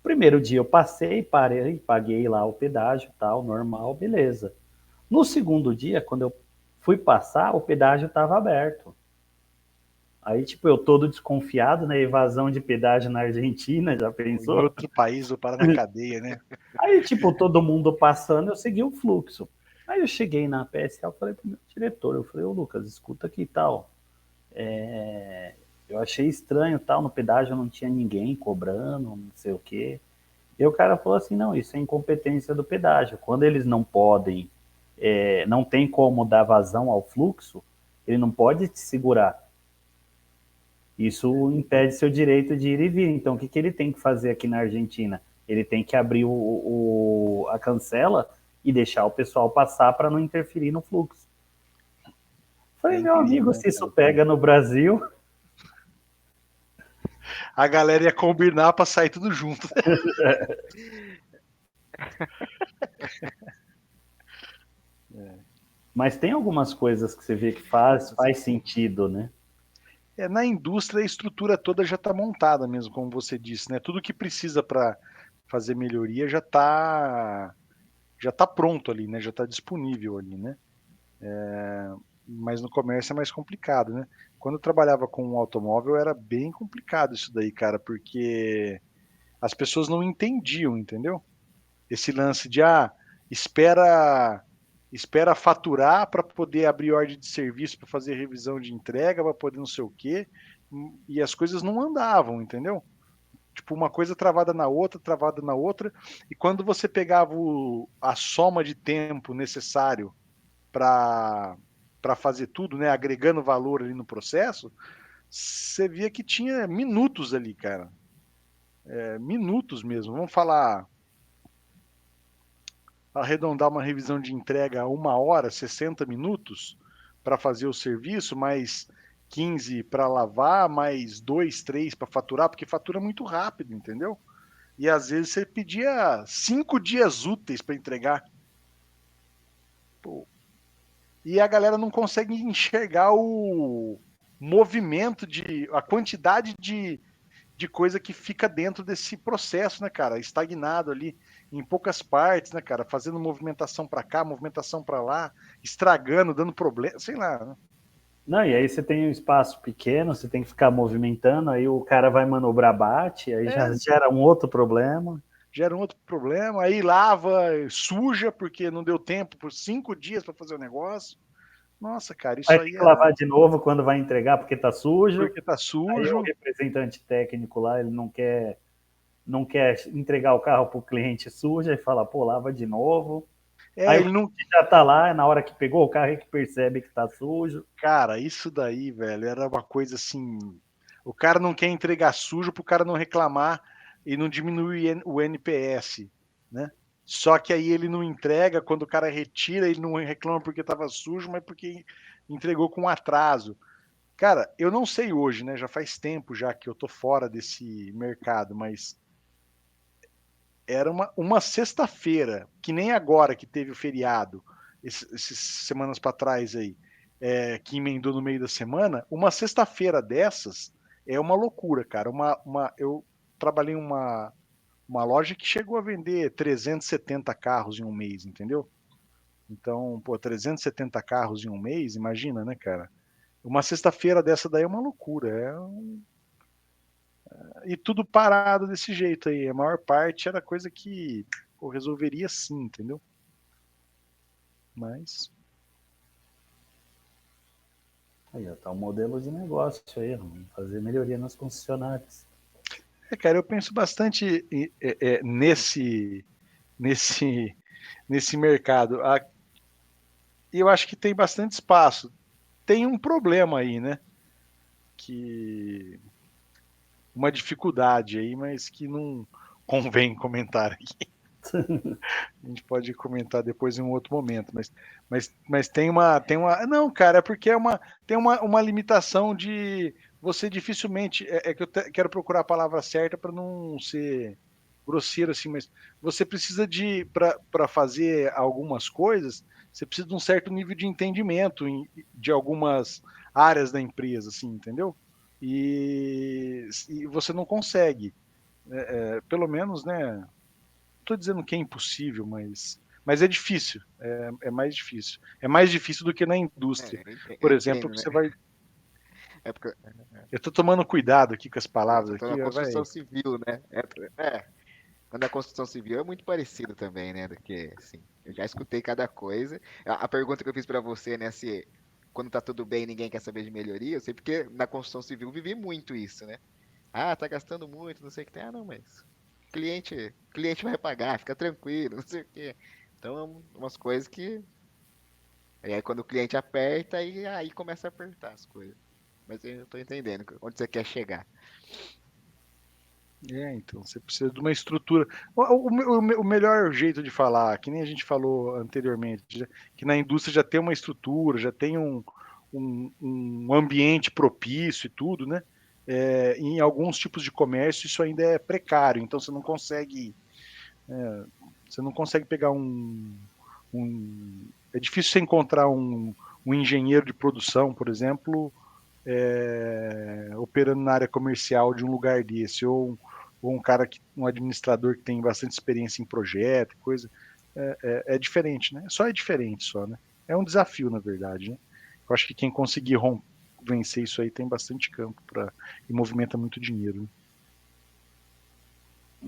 Primeiro dia eu passei, parei, paguei lá o pedágio, tal, normal, beleza. No segundo dia, quando eu fui passar, o pedágio estava aberto. Aí, tipo, eu todo desconfiado, né? Evasão de pedágio na Argentina, já Em pensou? outro país, vou parar na cadeia, né? Aí, tipo, todo mundo passando, eu segui o fluxo. Aí eu cheguei na PSA, falei pro meu diretor, eu falei, ô Lucas, escuta aqui e tal. Eu achei estranho tal, no pedágio não tinha ninguém cobrando, não sei o quê. E o cara falou assim, não, isso é incompetência do pedágio. Quando eles não podem, não tem como dar vazão ao fluxo, ele não pode te segurar. Isso impede seu direito de ir e vir. Então, o que ele tem que fazer aqui na Argentina? Ele tem que abrir a cancela e deixar o pessoal passar para não interferir no fluxo. É Falei, meu incrível, amigo, né, se isso cara? pega no Brasil, A galera ia combinar pra sair tudo junto. mas tem algumas coisas que você vê que faz sentido, né? Na indústria, a estrutura toda já está montada mesmo, como você disse, né? Tudo que precisa para fazer melhoria já tá pronto ali, né? Já está disponível ali, né? mas no comércio é mais complicado, né? Quando eu trabalhava com um automóvel era bem complicado isso daí, cara, porque as pessoas não entendiam, entendeu? Esse lance de espera espera faturar para poder abrir ordem de serviço, para fazer revisão de entrega, para poder não sei o quê, e as coisas não andavam, entendeu? Tipo, uma coisa travada na outra, e quando você pegava a soma de tempo necessário para fazer tudo, né, agregando valor ali no processo, você via que tinha minutos ali, cara. Minutos mesmo. Vamos falar, arredondar uma revisão de entrega a 1 hora, 60 minutos para fazer o serviço, mais 15 para lavar, mais 2, 3 para faturar, porque fatura muito rápido, entendeu? E às vezes você pedia 5 dias úteis para entregar. Pô. E a galera não consegue enxergar o movimento a quantidade de coisa que fica dentro desse processo, né, cara? Estagnado ali em poucas partes, né, cara? Fazendo movimentação para cá, movimentação para lá, estragando, dando problema, sei lá. Né? Não, e aí você tem um espaço pequeno, você tem que ficar movimentando, aí o cara vai manobrar, bate, aí já gera um outro problema. Gera um outro problema, aí lava, suja, porque não deu tempo por 5 dias para fazer o negócio. Nossa, cara, isso aí aí tem que lavar de novo quando vai entregar, porque tá sujo. Porque tá sujo. Aí o representante técnico lá, ele não quer entregar o carro pro cliente sujo, e fala, pô, lava de novo. Aí ele não já tá lá, na hora que pegou o carro é que percebe que tá sujo. Cara, isso daí, velho, era uma coisa assim. O cara não quer entregar sujo pro cara não reclamar e não diminuir o NPS, né? Só que aí ele não entrega, quando o cara retira, ele não reclama porque estava sujo, mas porque entregou com atraso. Cara, eu não sei hoje, né? Já faz tempo já que eu tô fora desse mercado, mas era uma sexta-feira, que nem agora que teve o feriado, essas semanas para trás aí, que emendou no meio da semana, uma sexta-feira dessas é uma loucura, cara. Eu trabalhei em uma loja que chegou a vender 370 carros em um mês, entendeu? Então, pô, 370 carros em um mês, imagina, né, cara? Uma sexta-feira dessa daí é uma loucura. E tudo parado desse jeito aí. A maior parte era coisa que pô, resolveria sim, entendeu? Mas. Aí, ó, tá um modelo de negócio aí, vamos fazer melhoria nas concessionárias. Cara, eu penso bastante nesse mercado. E eu acho que tem bastante espaço. Tem um problema aí, né? Uma dificuldade aí, mas que não convém comentar aqui. A gente pode comentar depois em um outro momento, mas tem uma. Não, cara, é porque tem uma limitação de você dificilmente. É que eu quero procurar a palavra certa para não ser grosseiro assim, mas você precisa para fazer algumas coisas, você precisa de um certo nível de entendimento de algumas áreas da empresa, assim, entendeu? E você não consegue. Pelo menos, né? Estou dizendo que é impossível, mas é difícil. É mais difícil. É mais difícil do que na indústria. Por exemplo, entendo, que né? você vai. Porque Eu estou tomando cuidado aqui com as palavras eu tô aqui, na construção vai. civil, né? Quando a construção civil é muito parecido também, né? Do que, assim, eu já escutei cada coisa. A pergunta que eu fiz para você, né? Se quando tá tudo bem ninguém quer saber de melhoria, eu sei porque na construção civil eu vivi muito isso, né? Ah, tá gastando muito, não sei o que tem. Ah, não, mas cliente vai pagar, fica tranquilo, não sei o quê. Então, umas coisas que. Aí quando o cliente aperta, aí começa a apertar as coisas. Mas eu tô entendendo onde você quer chegar. Então, você precisa de uma estrutura. O melhor jeito de falar, que nem a gente falou anteriormente, que na indústria já tem uma estrutura, já tem um ambiente propício e tudo, né? Em alguns tipos de comércio isso ainda é precário, então você não consegue pegar é difícil você encontrar um engenheiro de produção, por exemplo, operando na área comercial de um lugar desse, ou um administrador que tem bastante experiência em projeto, coisa. É diferente, né? Só é diferente, só, né? É um desafio, na verdade, né? Eu acho que quem conseguir vencer isso aí tem bastante campo e movimenta muito dinheiro.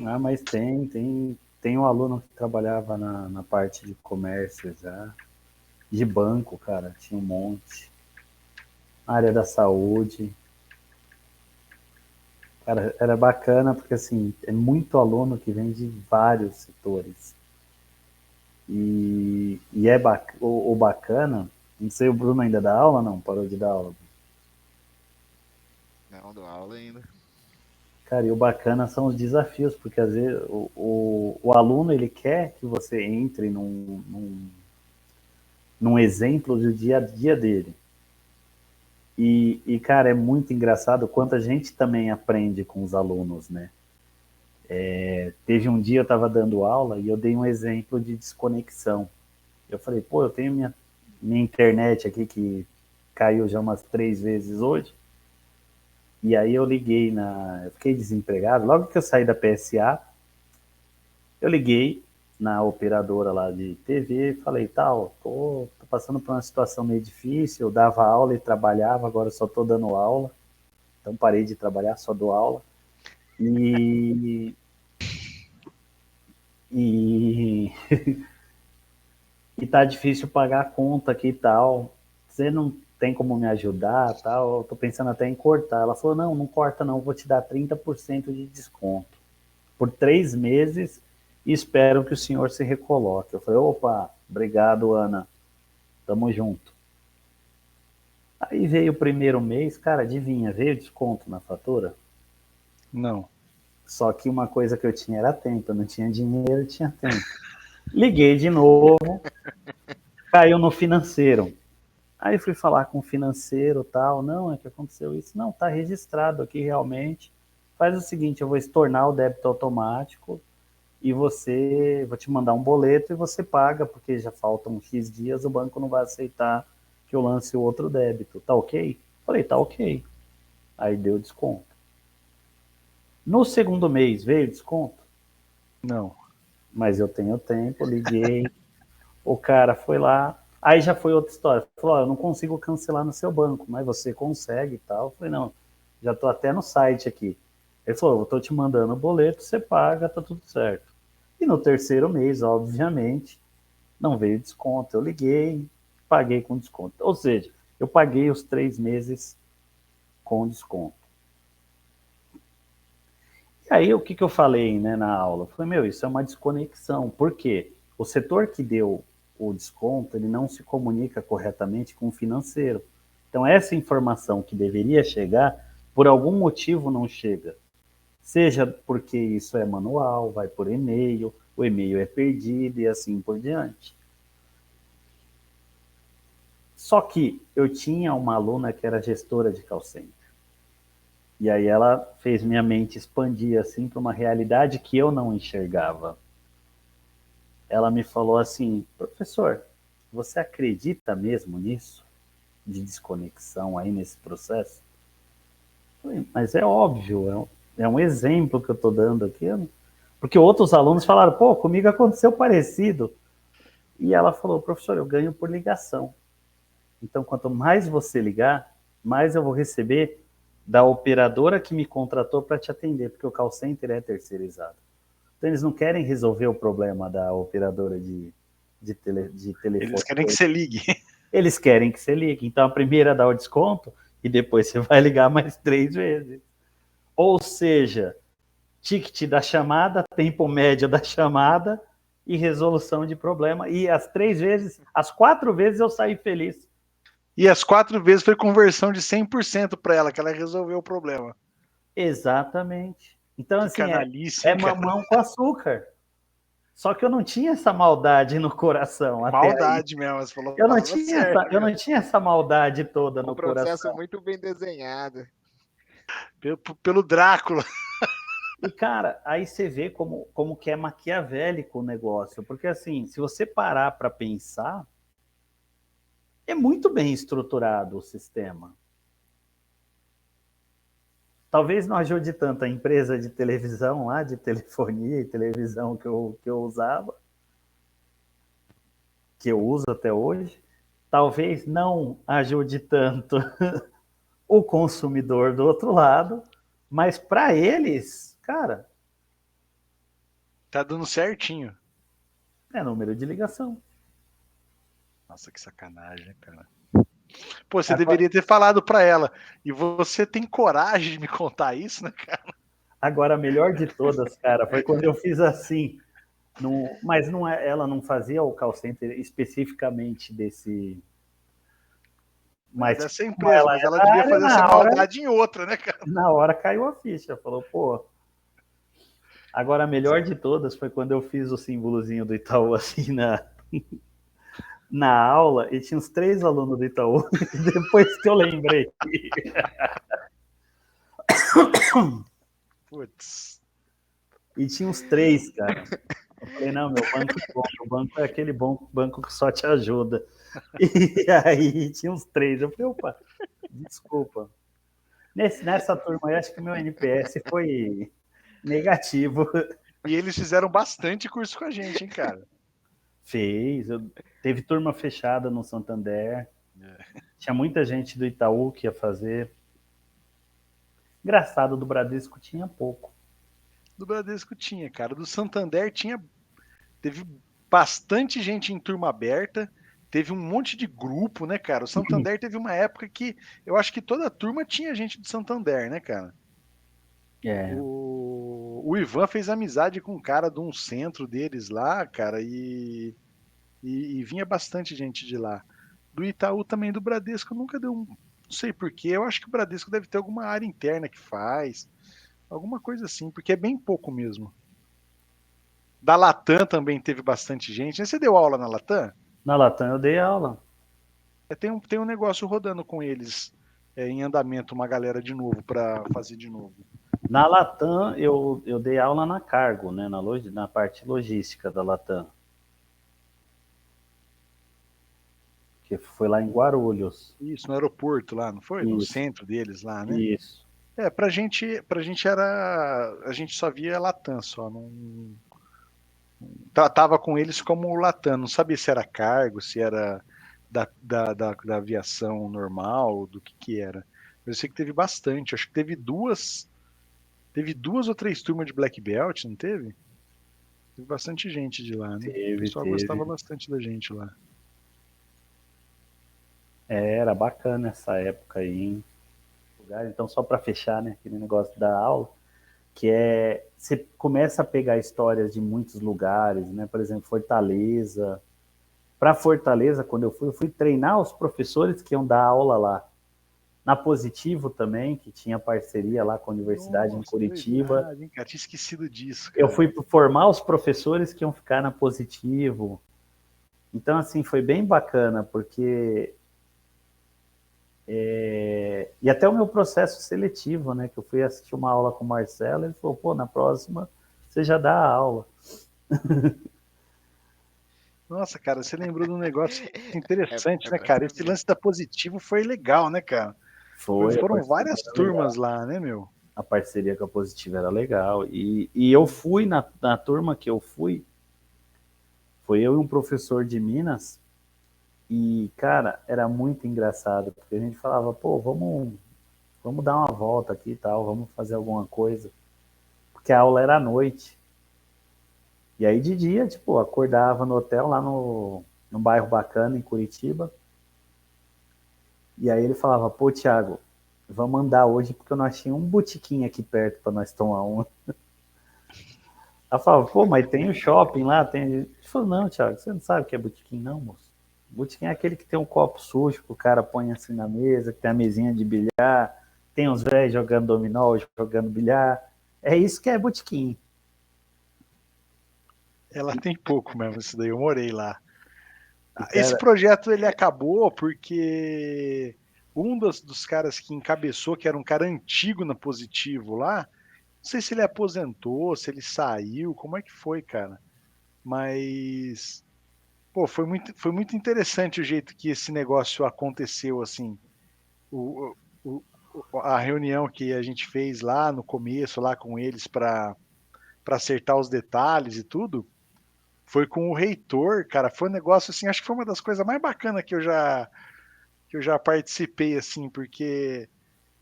Ah, mas tem um aluno que trabalhava na parte de comércio já, de banco, cara, tinha um monte. Área da saúde. Cara, era bacana porque, assim, é muito aluno que vem de vários setores. E é o bacana, não sei, o Bruno ainda dá aula? Não, parou de dar aula. Não, dou aula ainda. Cara, e o bacana são os desafios, porque às vezes o aluno, ele quer que você entre num exemplo do dia a dia dele. Cara, é muito engraçado quanto a gente também aprende com os alunos, né? Teve um dia eu estava dando aula e eu dei um exemplo de desconexão. Eu falei, pô, eu tenho minha internet aqui que caiu já umas 3 vezes hoje. E aí eu liguei eu fiquei desempregado. Logo que eu saí da PSA, eu liguei na operadora lá de TV e falei, tal, tô passando por uma situação meio difícil, eu dava aula e trabalhava, agora só tô dando aula. Então parei de trabalhar, só dou aula. E e, e tá difícil pagar a conta aqui e tal. Você não tem como me ajudar, tal? Eu tô pensando até em cortar. Ela falou, não, não corta não, vou te dar 30% de desconto por 3 meses e espero que o senhor se recoloque. Eu falei, opa, obrigado, Ana, tamo junto. Aí veio o primeiro mês, cara, adivinha, veio desconto na fatura? Não. Só que uma coisa que eu tinha era tempo, eu não tinha dinheiro, eu tinha tempo. Liguei de novo, caiu no financeiro. Aí fui falar com o financeiro, tal, não, é que aconteceu isso. Não, tá registrado aqui realmente. Faz o seguinte, eu vou estornar o débito automático e vou te mandar um boleto e você paga, porque já faltam X dias, o banco não vai aceitar que eu lance o outro débito. Tá ok? Falei, tá ok. Aí deu desconto. No segundo mês veio desconto? Não. Mas eu tenho tempo, liguei, o cara foi lá, aí já foi outra história. Falou, eu não consigo cancelar no seu banco, mas você consegue e tal. Eu falei, não, já estou até no site aqui. Ele falou, eu estou te mandando o boleto, você paga, tá tudo certo. E no terceiro mês, obviamente, não veio desconto. Eu liguei, paguei com desconto. Ou seja, eu paguei os 3 meses com desconto. E aí, o que eu falei, né, na aula? Eu falei, meu, isso é uma desconexão. Por quê? O setor que deu o desconto, ele não se comunica corretamente com o financeiro. Então, essa informação que deveria chegar, por algum motivo não chega. Seja porque isso é manual, vai por e-mail, o e-mail é perdido e assim por diante. Só que eu tinha uma aluna que era gestora de call center. E aí ela fez minha mente expandir assim para uma realidade que eu não enxergava. Ela me falou assim, professor, você acredita mesmo nisso? De desconexão aí nesse processo? Eu falei, mas é óbvio, é um exemplo que eu estou dando aqui. Porque outros alunos falaram, pô, comigo aconteceu parecido. E ela falou, professor, eu ganho por ligação. Então, quanto mais você ligar, mais eu vou receber da operadora que me contratou para te atender, porque o call center é terceirizado. Então, eles não querem resolver o problema da operadora de telefone. Eles querem que você ligue. Eles querem que você ligue. Então, a primeira dá o desconto e depois você vai ligar mais 3 vezes. Ou seja, ticket da chamada, tempo médio da chamada e resolução de problema. E as 4 vezes eu saí feliz. E as 4 vezes foi conversão de 100% para ela, que ela resolveu o problema. Exatamente. Então, Que assim, canalice, é hein, cara? mamão com açúcar. Só que eu não tinha essa maldade no coração até aí. Maldade mesmo, você falou a palavra Eu certa. não tinha essa maldade toda Um no processo coração. muito bem desenhado. Pelo Drácula. E, cara, aí você vê como que é maquiavélico o negócio. Porque, assim, se você parar para pensar, é muito bem estruturado o sistema. Talvez não ajude tanto a empresa de televisão lá, de telefonia e televisão que eu usava, que eu uso até hoje. talvez não ajude tanto o consumidor do outro lado, mas para eles, cara, Tá dando certinho. é número de ligação. Nossa, que sacanagem, né, cara? Pô, você Agora, deveria ter falado pra ela. E você tem coragem de me contar isso, né, cara? agora a melhor de todas, cara, foi quando eu fiz assim. Mas não é, ela não fazia o call center especificamente desse. Mas tipo, Dessa como empresa, ela mas é ela da devia área, fazer essa maldade em outra, né, cara? na hora caiu a ficha. Falou, pô. Agora a melhor de todas foi quando eu fiz o símbolozinho do Itaú assim na aula e tinha uns 3 alunos do Itaú. Depois que eu lembrei. Putz. E tinha uns 3, cara. Eu falei, não, meu banco é bom. Meu banco é aquele bom banco que só te ajuda. E aí tinha uns 3. Eu falei, opa, desculpa. Nessa turma aí, acho que o meu NPS foi negativo. E eles fizeram bastante curso com a gente, hein, cara? Fez. Teve turma fechada no Santander. Tinha muita gente do Itaú que ia fazer. Engraçado, do Bradesco tinha pouco. Do Bradesco tinha, cara. Do Santander teve bastante gente em turma aberta. Teve um monte de grupo, né, cara? O Santander teve uma época que eu acho que toda a turma tinha gente do Santander, né, cara? É. O Ivan fez amizade com um cara de um centro deles lá, cara, e vinha bastante gente de lá. Do Itaú também, do Bradesco, nunca deu um. Não sei porquê, eu acho que o Bradesco deve ter alguma área interna que faz, alguma coisa assim, porque é bem pouco mesmo. Da Latam também teve bastante gente. Você deu aula na Latam? Na Latam eu dei aula. Tem um negócio rodando com eles em andamento, uma galera de novo para fazer de novo. Na Latam eu dei aula na Cargo, né, na parte logística da Latam. Que foi lá em Guarulhos. Isso, no aeroporto lá, não foi? No Isso, centro deles lá, né? isso. Pra gente era. A gente só via Latam só. Não, tratava com eles como Latam, não sabia se era cargo, se era da aviação normal, do que era. Eu sei que teve bastante, acho que teve duas ou três turmas de Black Belt, não teve? Teve bastante gente de lá, né? O pessoal gostava Teve. bastante da gente lá. Era bacana essa época aí, hein? Então, só para fechar, né, aquele negócio da aula, que é, você começa a pegar histórias de muitos lugares, né? Por exemplo, Fortaleza. Para Fortaleza, quando eu fui treinar os professores que iam dar aula lá. Na Positivo também, que tinha parceria lá com a universidade em Nossa, Curitiba. verdade, hein, cara? Tinha esquecido disso, Eu cara. fui formar os professores que iam ficar na Positivo. Então, assim, foi bem bacana, porque... E até o meu processo seletivo, né? Que eu fui assistir uma aula com o Marcelo, ele falou, pô, na próxima você já dá a aula. Nossa, cara, você lembrou de um negócio interessante, né, Pra cara? Esse saber. lance da Positivo foi legal, né, cara? Foi, a Foram parceria várias era turmas legal. lá, né, meu? A parceria com a Positivo era legal. E eu fui, na turma que eu fui, foi eu e um professor de Minas, e, cara, era muito engraçado, porque a gente falava, pô, vamos dar uma volta aqui e tal, vamos fazer alguma coisa. Porque a aula era à noite. E aí de dia, tipo, acordava no hotel lá num bairro bacana em Curitiba. E aí ele falava, pô, Thiago, vamos andar hoje porque eu não achei um botequim aqui perto para nós tomar uma. Ela falava, pô, mas tem o shopping lá, tem. Ele falou, não, Thiago, você não sabe o que é botequim, não, moço. Botequim é aquele que tem um copo sujo que o cara põe assim na mesa, que tem a mesinha de bilhar, tem uns velhos jogando dominó, jogando bilhar. É isso que é botequim. Ela tem pouco mesmo, isso daí, eu morei lá. E, Esse cara, projeto ele acabou porque um dos caras que encabeçou, que era um cara antigo na Positivo lá, não sei se ele aposentou, se ele saiu, como é que foi, cara? Mas, pô, foi muito interessante o jeito que esse negócio aconteceu, assim. O, a reunião que a gente fez lá no começo, lá com eles, para acertar os detalhes e tudo. foi com o reitor, cara, foi um negócio assim, acho que foi uma das coisas mais bacanas que eu já participei, assim, porque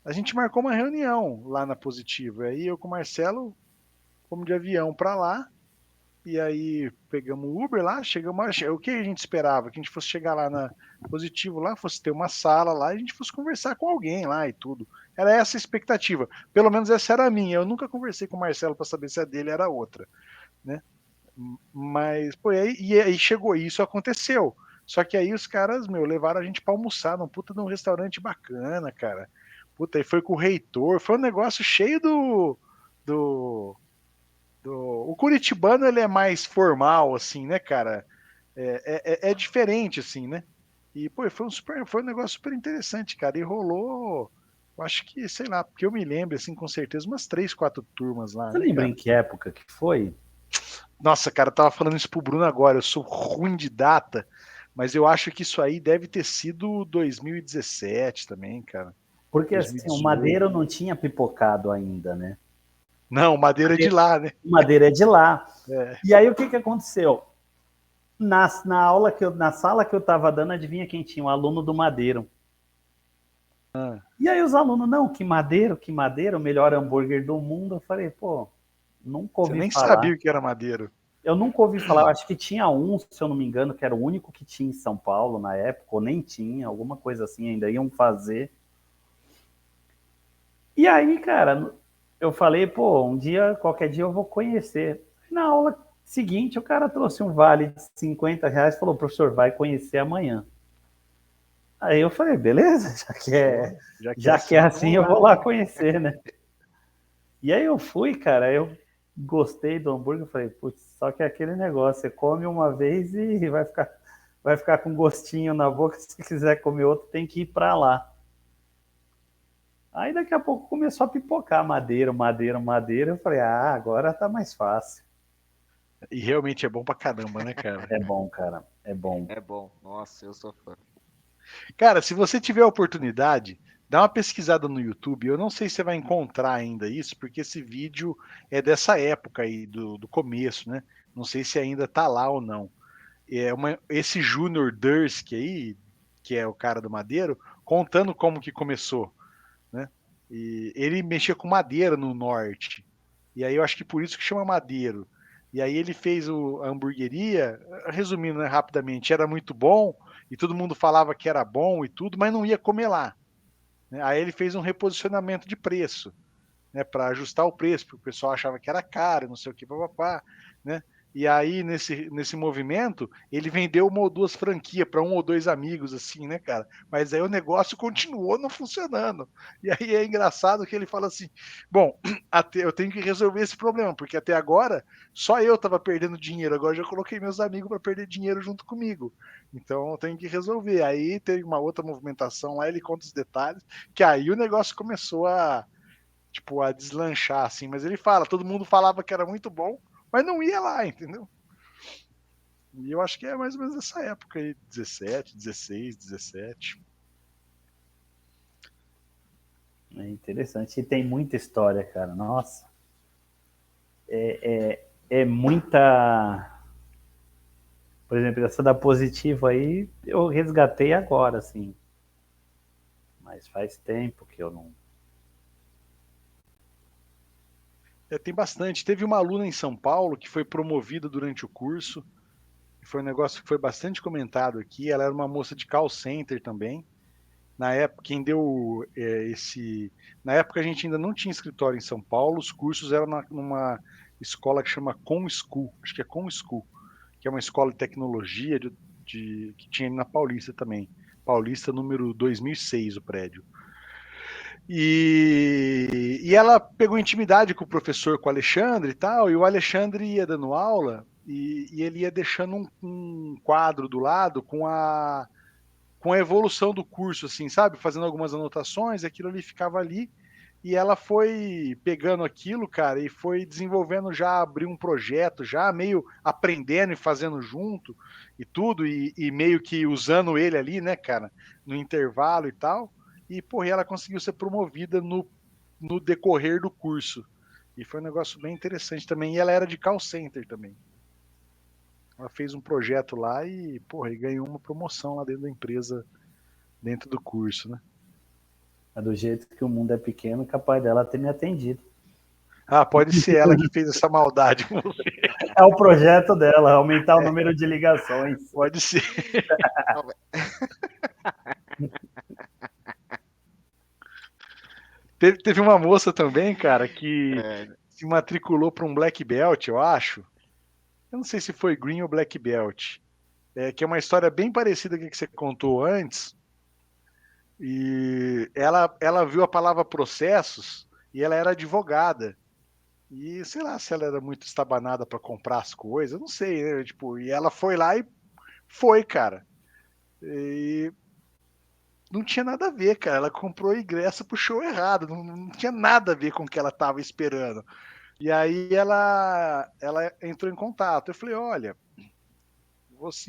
a gente marcou uma reunião lá na Positivo, aí eu com o Marcelo fomos de avião para lá, e aí pegamos o Uber lá, chegamos, o que a gente esperava? Que a gente fosse chegar lá na Positivo, lá fosse ter uma sala lá, e a gente fosse conversar com alguém lá e tudo. Era essa a expectativa, pelo menos essa era a minha, eu nunca conversei com o Marcelo para saber se a dele era outra, né? Mas, pô, e aí chegou, e isso aconteceu. Só que aí os caras, meu, levaram a gente pra almoçar num puta de um restaurante bacana, cara. Puta, aí foi com o reitor, foi um negócio cheio do, o curitibano, ele é mais formal, assim, né, cara? É diferente, assim, né? E, pô, foi um negócio super interessante, cara. E rolou, eu acho que, sei lá, porque eu me lembro, assim, com certeza, umas 3, 4 turmas lá, Você né, lembra em cara? que época que foi? Nossa, cara, eu tava falando isso pro Bruno agora. Eu sou ruim de data, mas eu acho que isso aí deve ter sido 2017 também, cara. Porque assim, o 2018. Madeiro não tinha pipocado ainda, né? Não, Madeira de lá, né? O Madeiro é de lá. É. E aí o que aconteceu? Na sala que eu estava dando, adivinha quem tinha? Um aluno do Madeiro. Ah, E aí os alunos, não, que Madeiro, o melhor hambúrguer do mundo. Eu falei, pô, nunca você ouvi nem falar. sabia o que era Madeiro. Eu nunca ouvi falar, eu acho que tinha um, se eu não me engano, que era o único que tinha em São Paulo na época, ou nem tinha, alguma coisa assim, ainda iam fazer. E aí, cara, eu falei, pô, qualquer dia eu vou conhecer. Na aula seguinte, o cara trouxe um vale de R$ 50 e falou, professor, vai conhecer amanhã. Aí eu falei, beleza, Pô, já que é já que é assim, assim, vamos eu lá. vou lá conhecer, né? E aí eu fui, cara, eu gostei do hambúrguer, falei, putz, só que é aquele negócio, você come uma vez e vai ficar com gostinho na boca, se quiser comer outro, tem que ir para lá. Aí daqui a pouco começou a pipocar madeira. Eu falei, ah, agora tá mais fácil. E realmente é bom pra caramba, né, cara? É bom, cara, é bom. É bom. Nossa, eu sou fã. Cara, se você tiver a oportunidade, dá uma pesquisada no YouTube. Eu não sei se você vai encontrar ainda isso, porque esse vídeo é dessa época aí, do começo, né? Não sei se ainda tá lá ou não. Esse Júnior Dursk aí, que é o cara do Madeiro, contando como que começou, né? E ele mexia com madeira no norte. E aí eu acho que por isso que chama Madeiro. E aí ele fez a hamburgueria, resumindo, né, rapidamente, era muito bom e todo mundo falava que era bom e tudo, mas não ia comer lá, né? Aí ele fez um reposicionamento de preço, né, para ajustar o preço, porque o pessoal achava que era caro, não sei o que, papapá, né? E aí, nesse movimento, ele vendeu uma ou duas franquias para um ou dois amigos, assim, né, cara? Mas aí o negócio continuou não funcionando. E aí é engraçado que ele fala assim: bom, eu tenho que resolver esse problema, porque até agora só eu estava perdendo dinheiro, agora eu já coloquei meus amigos para perder dinheiro junto comigo. Então eu tenho que resolver. Aí teve uma outra movimentação lá, ele conta os detalhes, que aí o negócio começou a tipo, a deslanchar, assim. Mas ele fala, todo mundo falava que era muito bom, mas não ia lá, entendeu? E eu acho que é mais ou menos essa época aí, 17, 16, 17. É interessante. E tem muita história, cara. Nossa. É muita. Por exemplo, essa da Positivo aí, eu resgatei agora, assim. Mas faz tempo que eu não. Tem bastante. Teve uma aluna em São Paulo que foi promovida durante o curso. Foi um negócio que foi bastante comentado aqui. Ela era uma moça de call center também. Na época, quem deu esse. Na época a gente ainda não tinha escritório em São Paulo, os cursos eram numa escola que chama Com School, acho que é Com School, que é uma escola de tecnologia que tinha na Paulista também. Paulista número 2006, o prédio. E ela pegou intimidade com o professor, com o Alexandre e tal, e o Alexandre ia dando aula e ele ia deixando um quadro do lado com a evolução do curso, assim, sabe? Fazendo algumas anotações, aquilo ali ficava ali, e ela foi pegando aquilo, cara, e foi desenvolvendo já, abriu um projeto, já meio aprendendo e fazendo junto e tudo, e meio que usando ele ali, né, cara, no intervalo e tal. E, porra, ela conseguiu ser promovida no decorrer do curso. E foi um negócio bem interessante também. E ela era de call center também. Ela fez um projeto lá e, porra, e ganhou uma promoção lá dentro da empresa, dentro do curso, né? Mas do jeito que o mundo é pequeno, capaz dela ter me atendido. Ah, pode ser ela que fez essa maldade com você. É o projeto dela, aumentar o número de ligações. Pode ser. Teve uma moça também, cara, que se matriculou para um Black Belt, eu acho. Eu não sei se foi Green ou Black Belt. Que é uma história bem parecida com a que você contou antes. E ela viu a palavra processos e ela era advogada. E sei lá se ela era muito estabanada para comprar as coisas, eu não sei, né? Tipo, e ela foi lá e foi, cara. E não tinha nada a ver, cara. Ela comprou ingresso pro show errado, não tinha nada a ver com o que ela estava esperando. E aí ela entrou em contato. Eu falei, olha,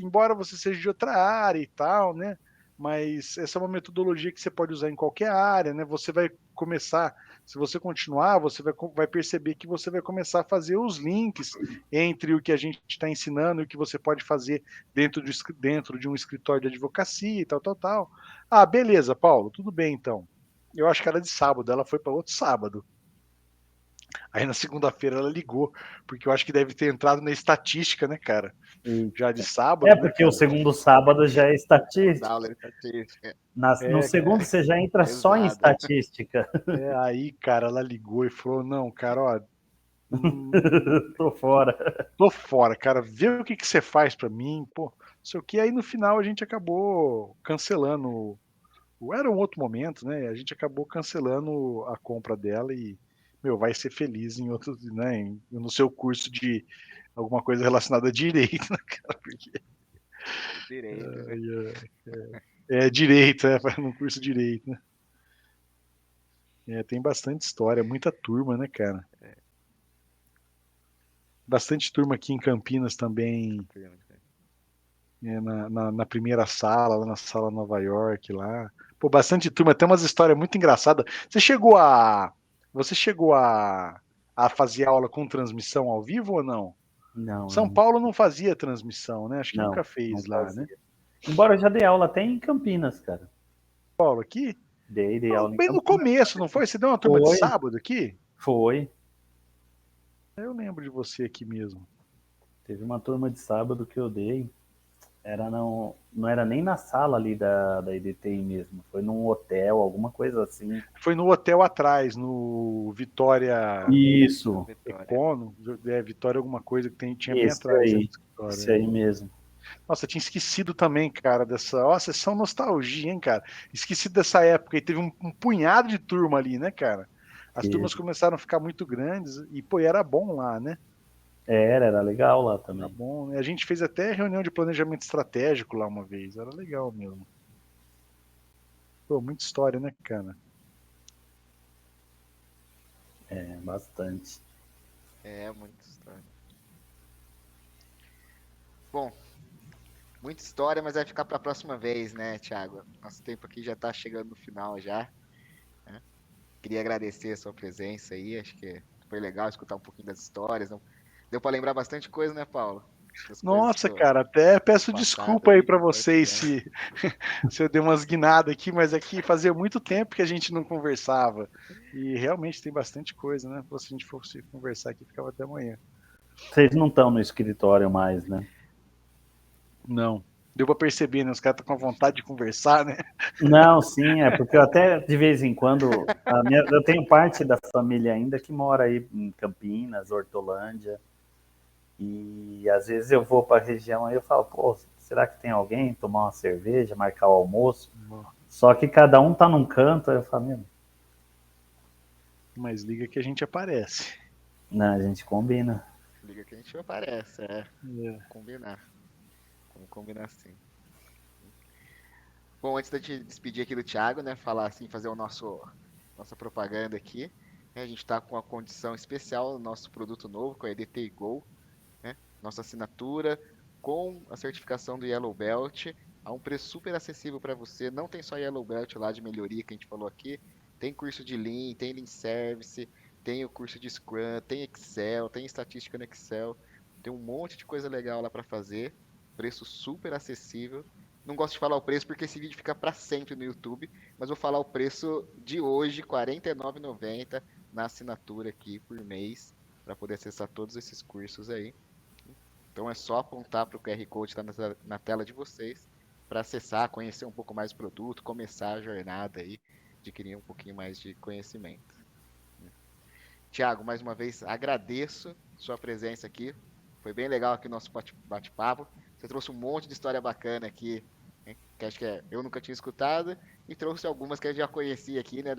embora você seja de outra área e tal, né? Mas essa é uma metodologia que você pode usar em qualquer área, né? Você vai começar, se você continuar, você vai perceber que você vai começar a fazer os links entre o que a gente está ensinando e o que você pode fazer dentro de um escritório de advocacia e tal, tal, tal. Ah, beleza, Paulo, tudo bem então. Eu acho que era de sábado, ela foi para outro sábado. Aí na segunda-feira ela ligou, porque eu acho que deve ter entrado na estatística, né, cara? Já de sábado, né, Porque cara? o segundo sábado já é estatística. Da aula de estatística. No segundo você já entra só em Pesado. estatística. Aí, cara, ela ligou e falou, não, cara, ó, Tô fora. tô fora, cara, vê o que você faz pra mim, pô, não sei o que. Aí no final a gente acabou cancelando, era um outro momento, né? A gente acabou cancelando a compra dela e, meu, vai ser feliz em outro, né, no seu curso de alguma coisa relacionada a direito, né, cara? Porque Direito, né? direito, no curso de direito, né? Tem bastante história, muita turma, né, cara? Bastante turma aqui em Campinas também, na primeira sala, lá na sala Nova York, lá. Pô, bastante turma, tem umas histórias muito engraçadas. Você chegou a fazer aula com transmissão ao vivo ou não? São Não, Paulo não fazia transmissão, né? Acho que nunca não fez lá, né? fazia. Embora eu já dei aula até em Campinas, cara. Paulo aqui? Dei aula em Bem no Campinas. começo, não foi? Você deu uma turma de Foi, sábado aqui? foi. Eu lembro de você aqui mesmo. Teve uma turma de sábado que eu dei. Não era nem na sala ali da EDTI mesmo. Foi num hotel, alguma coisa assim. Foi no hotel atrás, no Vitória Isso, Econo, Vitória alguma coisa que tinha bem atrás. aí. Esse aí mesmo. Nossa, tinha esquecido também, cara, dessa. Nossa, são nostalgia, hein, cara? Esqueci dessa época e teve um punhado de turma ali, né, cara? As turmas começaram a ficar muito grandes e, pô, era bom lá, né? Era legal lá Era também. bom, né? A gente fez até reunião de planejamento estratégico lá uma vez, era legal mesmo. Pô, muita história, né, cara? Bastante. Muita história. Bom, muita história, mas vai ficar para a próxima vez, né, Thiago? Nosso tempo aqui já está chegando no final já. Né? Queria agradecer a sua presença aí, acho que foi legal escutar um pouquinho das histórias. Não... Deu para lembrar bastante coisa, né, Paulo? Nossa, cara, até peço desculpa aí para vocês se se eu dei umas guinadas aqui, mas aqui fazia muito tempo que a gente não conversava. E realmente tem bastante coisa, né? Se a gente fosse conversar aqui, ficava até amanhã. Vocês não estão no escritório mais, né? Não. Deu para perceber, né? Os caras estão com vontade de conversar, né? Não, sim, porque eu até de vez em quando. Eu tenho parte da família ainda que mora aí em Campinas, Hortolândia. E às vezes eu vou para a região e eu falo, pô, será que tem alguém tomar uma cerveja, marcar o almoço? Só que cada um tá num canto, aí eu falo, meu. Mas liga que a gente aparece. Não, a gente combina. Liga que a gente aparece, Combinar. Vamos combinar sim. Bom, antes de te despedir aqui do Thiago, né? Falar assim, fazer nossa propaganda aqui. Né, a gente está com uma condição especial no nosso produto novo, com a EDT Go. Né, nossa assinatura com a certificação do Yellow Belt a um preço super acessível para você. Não tem só Yellow Belt lá de melhoria que a gente falou aqui. Tem curso de Lean, tem Lean Service, tem o curso de Scrum, tem Excel, tem estatística no Excel. Tem um monte de coisa legal lá para fazer, preço super acessível. Não gosto de falar o preço porque esse vídeo fica para sempre no YouTube, mas vou falar o preço de hoje, R$ 49,90 na assinatura aqui por mês, para poder acessar todos esses cursos aí. Então é só apontar para o QR Code que está na tela de vocês para acessar, conhecer um pouco mais do produto, começar a jornada aí, adquirir um pouquinho mais de conhecimento. Tiago, mais uma vez agradeço sua presença aqui. Foi bem legal aqui o nosso bate-papo. Você trouxe um monte de história bacana aqui, né, que acho que eu nunca tinha escutado, e trouxe algumas que eu já conhecia aqui, né,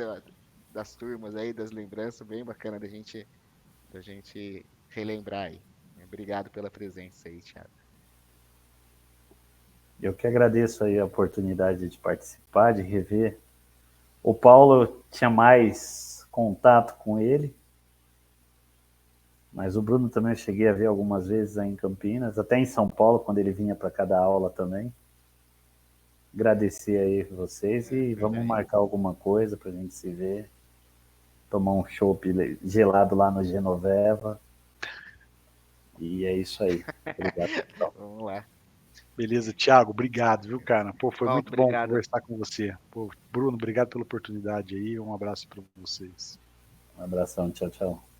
das turmas aí, das lembranças, bem bacana da gente relembrar aí. Obrigado pela presença aí, Tiago. Eu que agradeço aí a oportunidade de participar, de rever. O Paulo tinha mais contato com ele, mas o Bruno também eu cheguei a ver algumas vezes aí em Campinas, até em São Paulo, quando ele vinha para cada aula também. Agradecer aí vocês e vamos marcar alguma coisa para a gente se ver, tomar um chopp gelado lá no Genoveva. E é isso aí. Obrigado, pessoal. Vamos lá. Beleza, Thiago, obrigado, viu, cara? Pô, foi muito bom Obrigado. conversar com você. Pô, Bruno, obrigado pela oportunidade aí. Um abraço para vocês. Um abração, tchau, tchau.